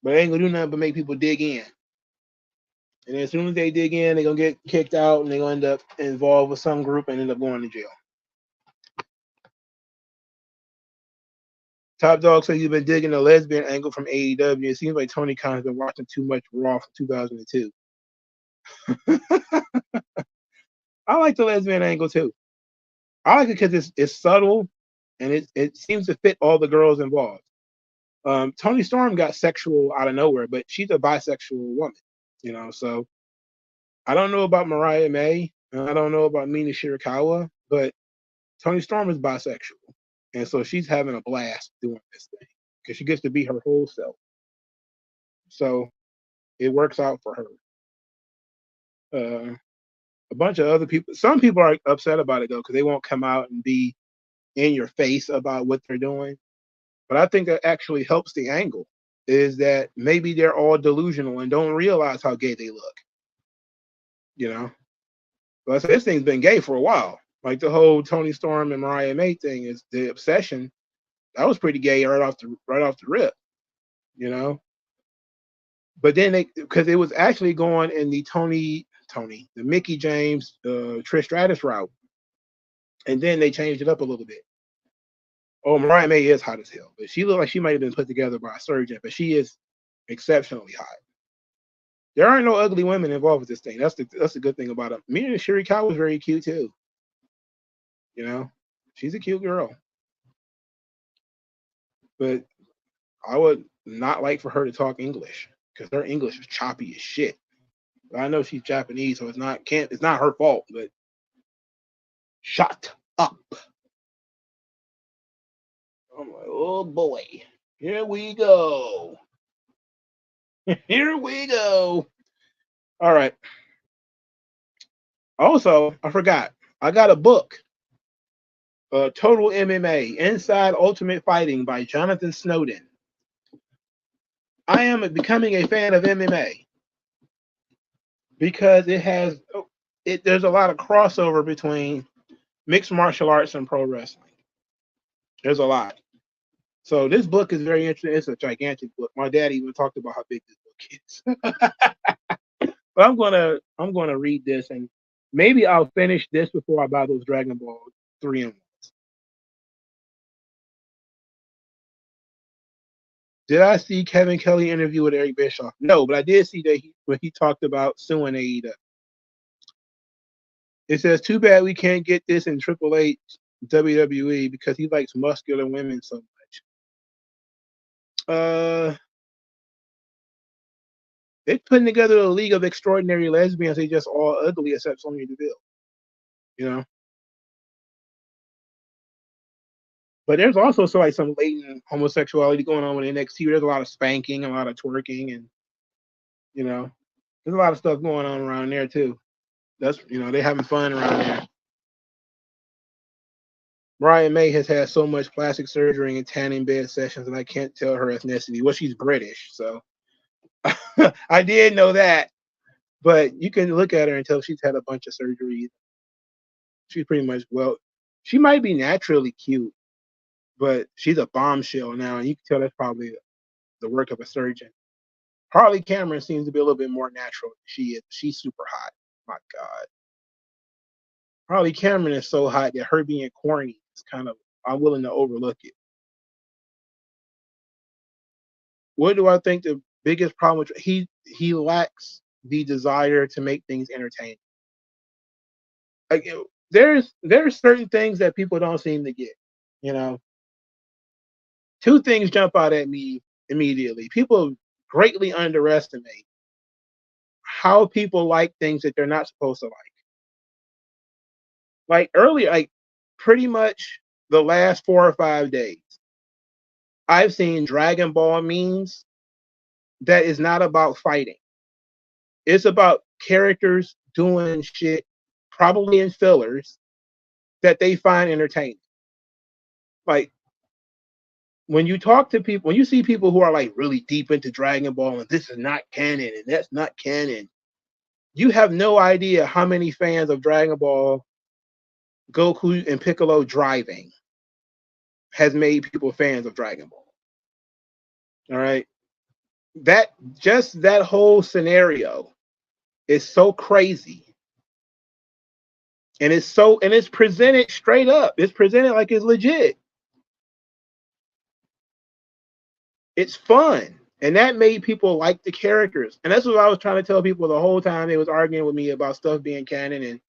But they ain't gonna do nothing but make people dig in. And as soon as they dig in, they're gonna get kicked out and they're gonna end up involved with some group and end up going to jail. Top Dog says he's been digging the lesbian angle from AEW. It seems like Tony Khan has been watching too much Raw from 2002. I like the lesbian angle too. I like it because it's subtle and it seems to fit all the girls involved. Tony Storm got sexual out of nowhere, but she's a bisexual woman, so I don't know about Mariah May, and I don't know about Mina Shirakawa, but Tony Storm is bisexual. And so she's having a blast doing this thing because she gets to be her whole self. So it works out for her. A bunch of other people, some people are upset about it though, because they won't come out and be in your face about what they're doing. But I think that actually helps the angle, is that maybe they're all delusional and don't realize how gay they look. But I said, this thing's been gay for a while. Like the whole Tony Storm and Mariah May thing is the obsession. That was pretty gay right off the rip, But then because it was actually going in the the Mickie James, Trish Stratus route, and then they changed it up a little bit. Oh, Mariah May is hot as hell, but she looked like she might have been put together by a surgeon, but she is exceptionally hot. There aren't no ugly women involved with this thing. That's the good thing about it. Mina Shirakawa was very cute too. She's a cute girl. But I would not like for her to talk English because her English is choppy as shit. But I know she's Japanese, so it's not her fault. But shut up. I'm like, oh boy, here we go. Here we go. All right. Also, I forgot. I got a book. Total MMA, Inside Ultimate Fighting by Jonathan Snowden. I am becoming a fan of MMA because there's a lot of crossover between mixed martial arts and pro wrestling. There's a lot. So this book is very interesting. It's a gigantic book. My dad even talked about how big this book is. But I'm gonna read this, and maybe I'll finish this before I buy those Dragon Ball 3-in-1s. Did I see Kevin Kelly interview with Eric Bischoff? No, but I did see that when he talked about suing AEW. It says, too bad we can't get this in Triple H WWE because he likes muscular women so much. They're putting together a league of extraordinary lesbians. They just all ugly except Sonya Deville. But there's also some latent homosexuality going on with NXT. There's a lot of spanking, a lot of twerking, and there's a lot of stuff going on around there too. That's they're having fun around there. Mariah May has had so much plastic surgery and tanning bed sessions, and I can't tell her ethnicity. Well, she's British, so I did know that. But you can look at her and tell she's had a bunch of surgeries. She's pretty much, she might be naturally cute, but she's a bombshell now, and you can tell that's probably the work of a surgeon. Harley Cameron seems to be a little bit more natural than she is. She's super hot. My God. Harley Cameron is so hot that her being corny is I'm willing to overlook it. What do I think the biggest problem with he lacks the desire to make things entertaining. Like there's certain things that people don't seem to get. Two things jump out at me immediately. People greatly underestimate how people like things that they're not supposed to like. Like earlier, like pretty much the last 4 or 5 days, I've seen Dragon Ball memes that is not about fighting. It's about characters doing shit, probably in fillers, that they find entertaining. Like when you talk to people, when you see people who are like really deep into Dragon Ball and this is not canon and that's not canon, you have no idea how many fans of Dragon Ball Goku and Piccolo driving has made people fans of Dragon Ball. All right. That whole scenario is so crazy. And it's presented straight up. It's presented like it's legit. It's fun. And that made people like the characters. And that's what I was trying to tell people the whole time they was arguing with me about stuff being canon and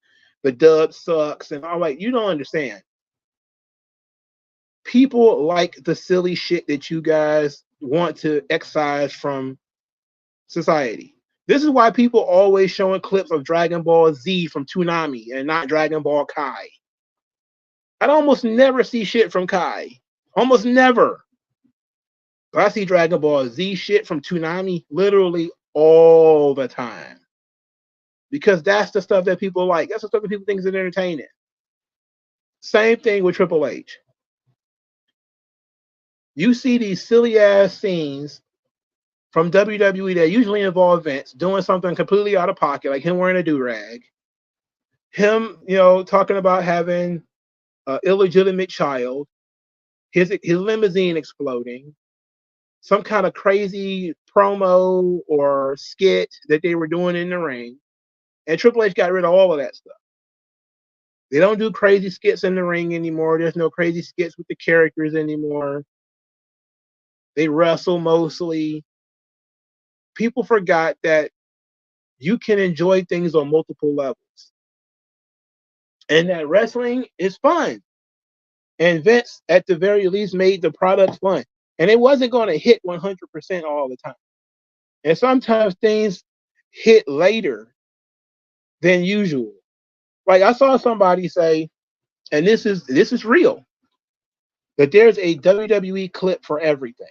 the dub sucks. And I'm like, you don't understand. People like the silly shit that you guys want to excise from society. This is why people always showing clips of Dragon Ball Z from Toonami and not Dragon Ball Kai. I almost never see shit from Kai. Almost never. But I see Dragon Ball Z shit from Toonami literally all the time. Because that's the stuff that people like. That's the stuff that people think is entertaining. Same thing with Triple H. You see these silly ass scenes from WWE that usually involve Vince doing something completely out of pocket, like him wearing a do-rag. Him, talking about having an illegitimate child, his limousine exploding, some kind of crazy promo or skit that they were doing in the ring. And Triple H got rid of all of that stuff. They don't do crazy skits in the ring anymore. There's no crazy skits with the characters anymore. They wrestle mostly. People forgot that you can enjoy things on multiple levels. And that wrestling is fun. And Vince, at the very least, made the product fun. And it wasn't going to hit 100% all the time. And sometimes things hit later than usual. Like I saw somebody say, and this is real, that there's a WWE clip for everything.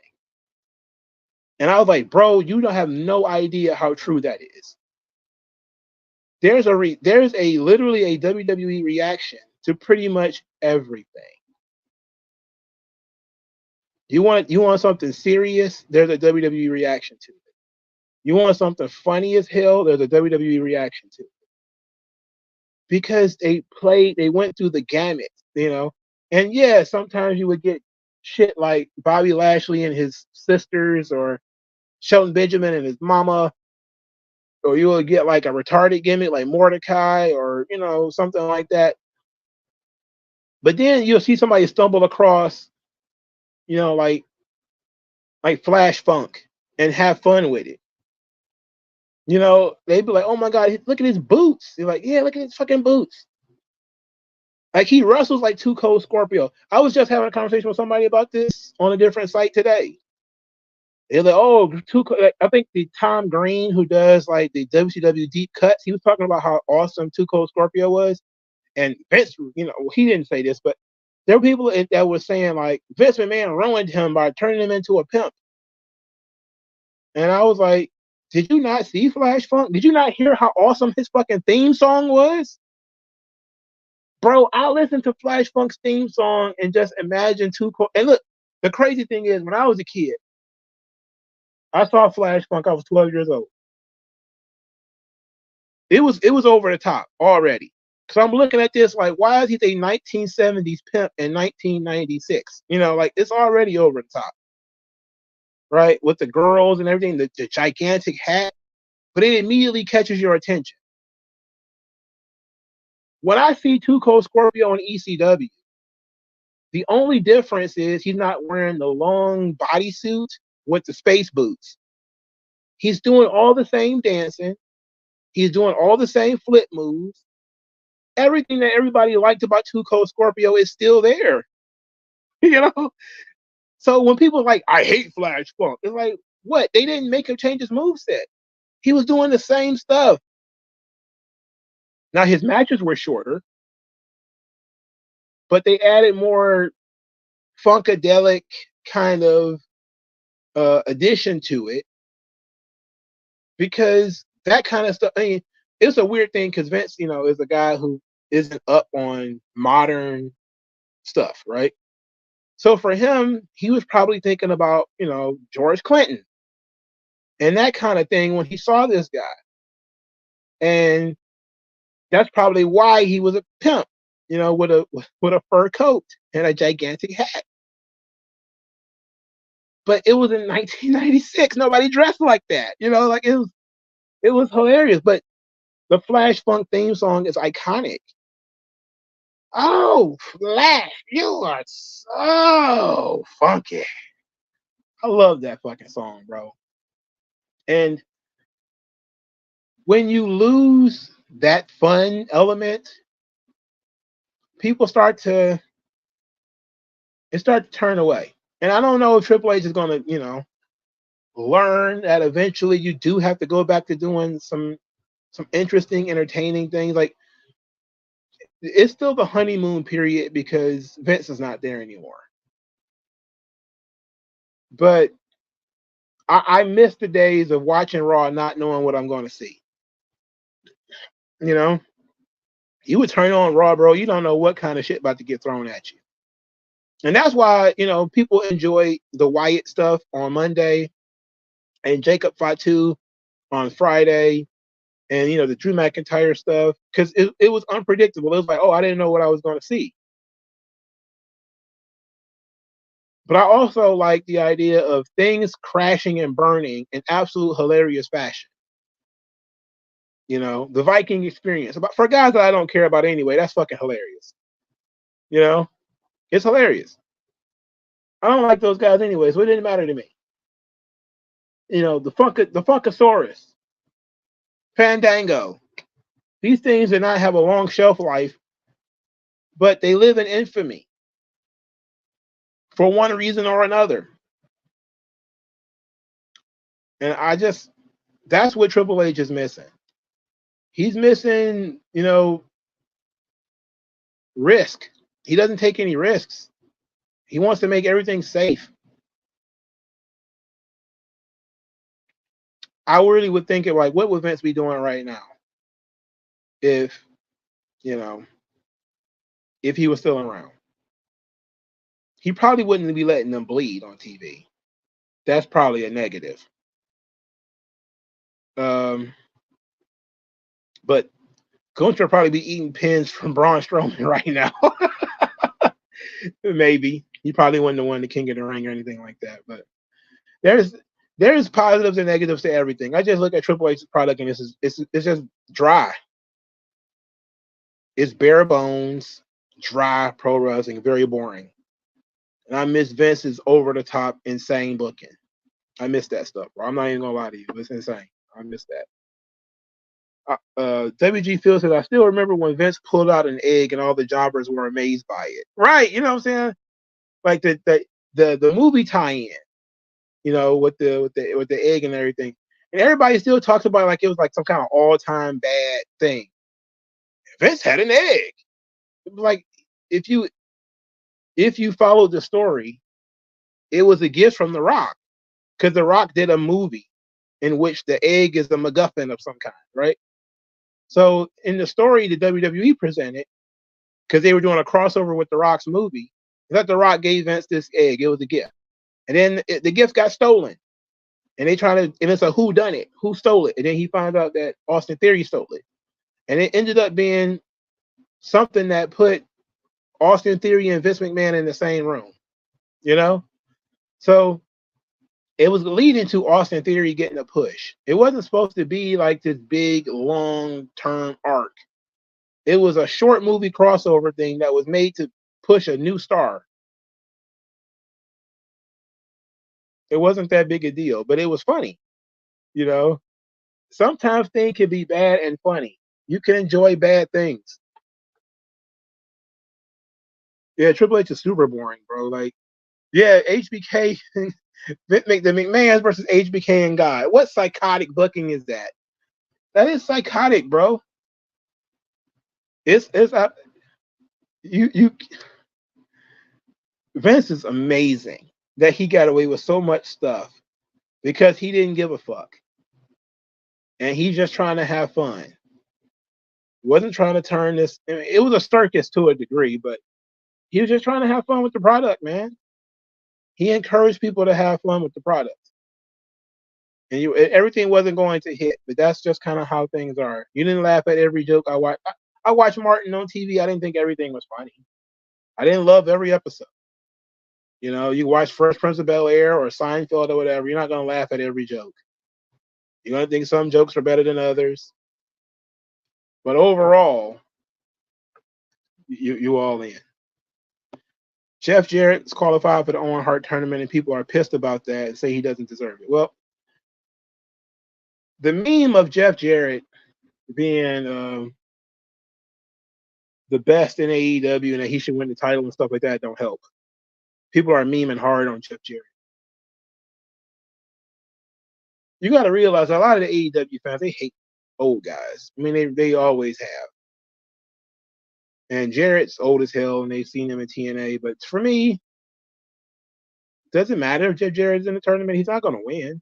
And I was like, bro, you don't have no idea how true that is. There's literally a WWE reaction to pretty much everything. You want something serious? There's a WWE reaction to it. You want something funny as hell? There's a WWE reaction to it. Because they went through the gamut, And yeah, sometimes you would get shit like Bobby Lashley and his sisters, or Shelton Benjamin and his mama, or you would get like a retarded gimmick like Mordecai, or something like that. But then you'll see somebody stumble across, like Flash Funk and have fun with it. They'd be like, oh my God, look at his boots. You're like, yeah, look at his fucking boots. Like he wrestles like Too Cold Scorpio. I was just having a conversation with somebody about this on a different site today. They're like, oh, I think the Tom Green, who does like the WCW deep cuts, he was talking about how awesome Too Cold Scorpio was. And Vince, he didn't say this, but there were people that were saying like Vince McMahon ruined him by turning him into a pimp. And I was like, did you not see Flash Funk? Did you not hear how awesome his fucking theme song was? Bro, I listened to Flash Funk's theme song and just imagine Too Cold. And look, the crazy thing is, when I was a kid, I saw Flash Funk. I was 12 years old. It was over the top already. Because I'm looking at this like, why is he a 1970s pimp in 1996? Like it's already over the top. Right? With the girls and everything, the gigantic hat. But it immediately catches your attention. When I see Too Cold Scorpio on ECW, the only difference is he's not wearing the long bodysuit with the space boots. He's doing all the same dancing. He's doing all the same flip moves. Everything that everybody liked about Too Cold Scorpio is still there. So when people are like, I hate Flash Funk, it's like, what? They didn't make him change his moveset. He was doing the same stuff. Now his matches were shorter, but they added more funkadelic kind of addition to it, because that kind of stuff. I mean, it's a weird thing because Vince, is a guy who isn't up on modern stuff, right? So for him, he was probably thinking about, George Clinton and that kind of thing when he saw this guy. And that's probably why he was a pimp. you know, with a fur coat and a gigantic hat. But it was in 1996. Nobody dressed like that. You know, like it was hilarious. But the Flash Funk theme song is iconic. Oh, Flash, you are so funky. I love that fucking song, bro. And when you lose that fun element, people start to turn away. And I don't know if Triple H is gonna, learn that eventually you do have to go back to doing some interesting, entertaining things. Like it's still the honeymoon period because Vince is not there anymore. But I miss the days of watching Raw not knowing what I'm going to see. You know, you would turn on Raw, bro. You don't know what kind of shit about to get thrown at you. And that's why, people enjoy the Wyatt stuff on Monday and Jacob Fatu on Friday and, the Drew McIntyre stuff because it was unpredictable. It was like, oh, I didn't know what I was going to see. But I also like the idea of things crashing and burning in absolute hilarious fashion. The Viking experience. But for guys that I don't care about anyway, that's fucking hilarious. It's hilarious. I don't like those guys anyway, so it didn't matter to me. The Funkasaurus, Fandango. These things do not have a long shelf life, but they live in infamy for one reason or another. And that's what Triple H is missing. He's missing, risk. He doesn't take any risks. He wants to make everything safe. I really would think it like, what would Vince be doing right now if he was still around? He probably wouldn't be letting them bleed on TV. That's probably a negative. But Gunther will probably be eating pins from Braun Strowman right now. Maybe. He probably wouldn't have won the King of the Ring or anything like that. But there's positives and negatives to everything. I just look at Triple H's product and it's just dry. It's bare bones, dry pro wrestling, very boring. And I miss Vince's over the top, insane booking. I miss that stuff, bro. I'm not even gonna lie to you. It's insane. I miss that. WG Phil says, I still remember when Vince pulled out an egg and all the jobbers were amazed by it. Right, you know what I'm saying? Like the movie tie-in, with the egg and everything. And everybody still talks about it like it was like some kind of all-time bad thing. Vince had an egg. It was like if you followed the story, it was a gift from The Rock. Because The Rock did a movie in which the egg is a MacGuffin of some kind, right? So in the story the WWE presented, because they were doing a crossover with The Rock's movie, that The Rock gave Vince this egg. It was a gift. And then the gift got stolen. And and it's a who done it? Who stole it? And then he found out that Austin Theory stole it. And it ended up being something that put Austin Theory and Vince McMahon in the same room, So it was leading to Austin Theory getting a push. It wasn't supposed to be like this big, long-term arc. It was a short movie crossover thing that was made to push a new star. It wasn't that big a deal, but it was funny. Sometimes things can be bad and funny. You can enjoy bad things. Yeah, Triple H is super boring, bro. Like, yeah, HBK, the McMahons versus HBK and God. What psychotic booking is that? That is psychotic, bro. It's you. Vince is amazing that he got away with so much stuff because he didn't give a fuck, and he's just trying to have fun. Wasn't trying to turn this. I mean, it was a circus to a degree, but he was just trying to have fun with the product, man. He encouraged people to have fun with the product. And everything wasn't going to hit, but that's just kind of how things are. You didn't laugh at every joke I watched. I watched Martin on TV. I didn't think everything was funny. I didn't love every episode. You know, you watch Fresh Prince of Bel-Air or Seinfeld or whatever, you're not gonna laugh at every joke. You're gonna think some jokes are better than others. But overall, you all in. Jeff Jarrett's qualified for the Owen Hart tournament, and people are pissed about that and say he doesn't deserve it. Well, the meme of Jeff Jarrett being the best in AEW and that he should win the title and stuff like that don't help. People are memeing hard on Jeff Jarrett. You got to realize a lot of the AEW fans, they hate old guys. I mean, they always have. And Jarrett's old as hell, and they've seen him in TNA. But for me, it doesn't matter if Jeff Jarrett's in the tournament. He's not going to win.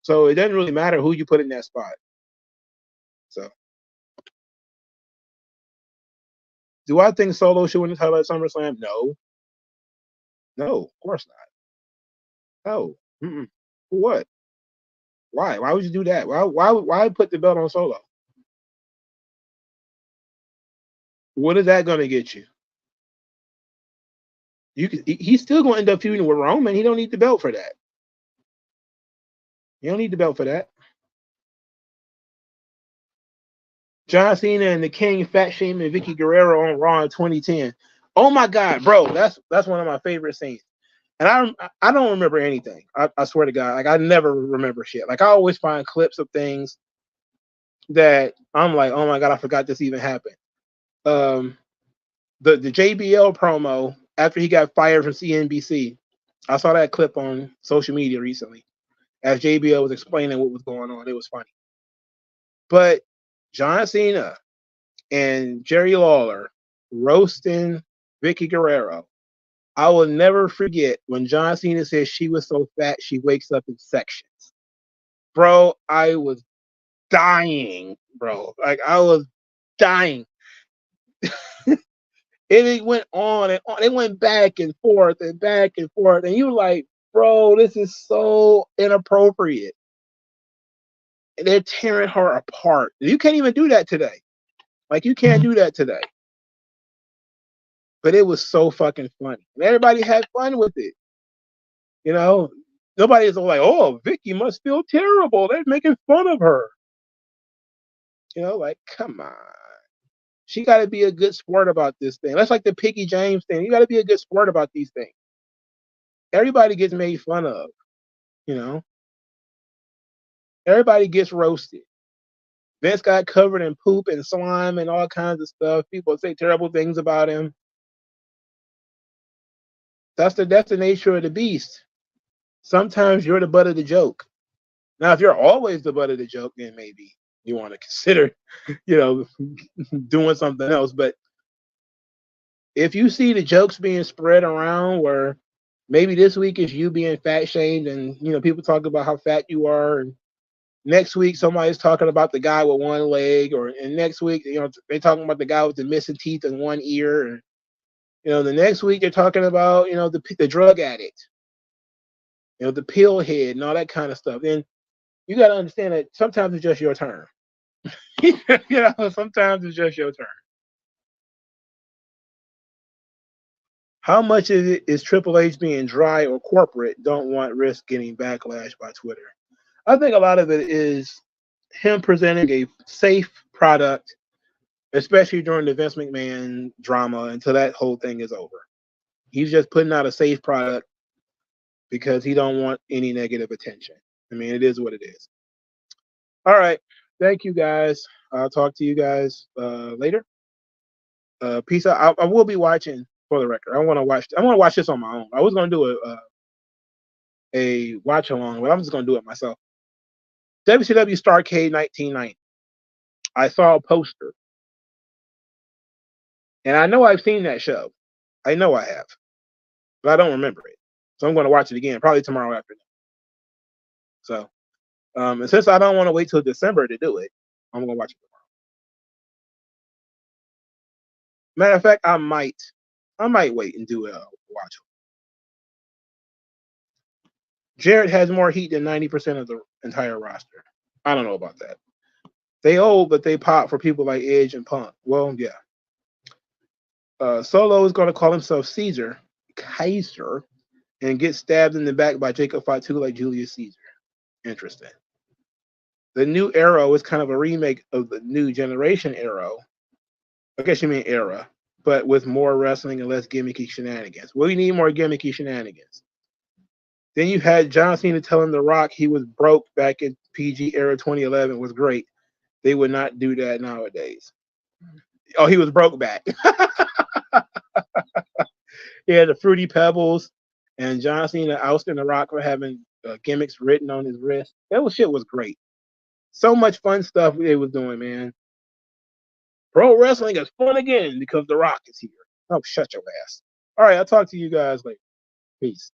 So it doesn't really matter who you put in that spot. So, do I think Solo should win the title at SummerSlam? No. No, of course not. No. Mm-mm. For what? Why? Why would you do that? Why put the belt on Solo? What is that going to get you? He's still going to end up feuding with Roman. He don't need the belt for that. You don't need the belt for that. John Cena and the King fat shaming Vicky Guerrero on Raw in 2010. Oh my God, bro, that's one of my favorite scenes. And I don't remember anything. I swear to God, like I never remember shit. Like I always find clips of things that I'm like, oh my God, I forgot this even happened. The JBL promo after he got fired from CNBC. I saw that clip on social media recently as JBL was explaining what was going on. It was funny. But John Cena and Jerry Lawler roasting Vicky Guerrero. I will never forget when John Cena says she was so fat she wakes up in sections. Bro, I was dying, bro. Like I was dying. It went on and on. It went back and forth and back and forth. And you were like, bro, this is so inappropriate. And they're tearing her apart. You can't even do that today. Like you can't do that today. But it was so fucking funny. And everybody had fun with it. You know, nobody is like, oh, Vicky must feel terrible. They're making fun of her. You know, like, come on. She got to be a good sport about this thing. That's like the Picky James thing. You got to be a good sport about these things. Everybody gets made fun of, you know. Everybody gets roasted. Vince got covered in poop and slime and all kinds of stuff. People say terrible things about him. That's the nature of the beast. Sometimes you're the butt of the joke. Now, if you're always the butt of the joke, then maybe you want to consider, you know, doing something else. But if you see the jokes being spread around where maybe this week is you being fat shamed and, you know, people talk about how fat you are, and next week somebody's talking about the guy with one leg, and next week, you know, they're talking about the guy with the missing teeth and one ear, and, you know, the next week they're talking about, you know, the drug addict, you know, the pill head and all that kind of stuff. And you got to understand that sometimes it's just your turn. You know, sometimes it's just your turn. How much of it is Triple H being dry or corporate? Don't want risk getting backlash by Twitter. I think a lot of it is him presenting a safe product, especially during the Vince McMahon drama, until that whole thing is over. He's just putting out a safe product because he don't want any negative attention. I mean, it is what it is. All right. Thank you, guys. I'll talk to you guys later. Peace out. I will be watching, for the record. I want to watch this on my own. I was going to do a watch along, but I'm just going to do it myself. WCW Starrcade 1990. I saw a poster. And I know I've seen that show. I know I have. But I don't remember it. So I'm going to watch it again, probably tomorrow afternoon. So, and since I don't want to wait till December to do it, I'm going to watch it tomorrow. Matter of fact, I might wait and do a watch. Jarrett has more heat than 90% of the entire roster. I don't know about that. They old, but they pop for people like Edge and Punk. Well, yeah. Solo is going to call himself Kaiser, and get stabbed in the back by Jacob Fatu like Julius Caesar. Interesting. The new Arrow is kind of a remake of the new generation Arrow. I guess you mean era, but with more wrestling and less gimmicky shenanigans. Well, you need more gimmicky shenanigans. Then you had John Cena telling The Rock he was broke back in PG era 2011 was great. They would not do that nowadays. Oh, he was broke back. He had the Fruity Pebbles, and John Cena ousting The Rock for having gimmicks written on his wrist. That shit was great. So much fun stuff they was doing, man. Pro wrestling is fun again because The Rock is here. Oh, shut your ass. All right, I'll talk to you guys later. Peace.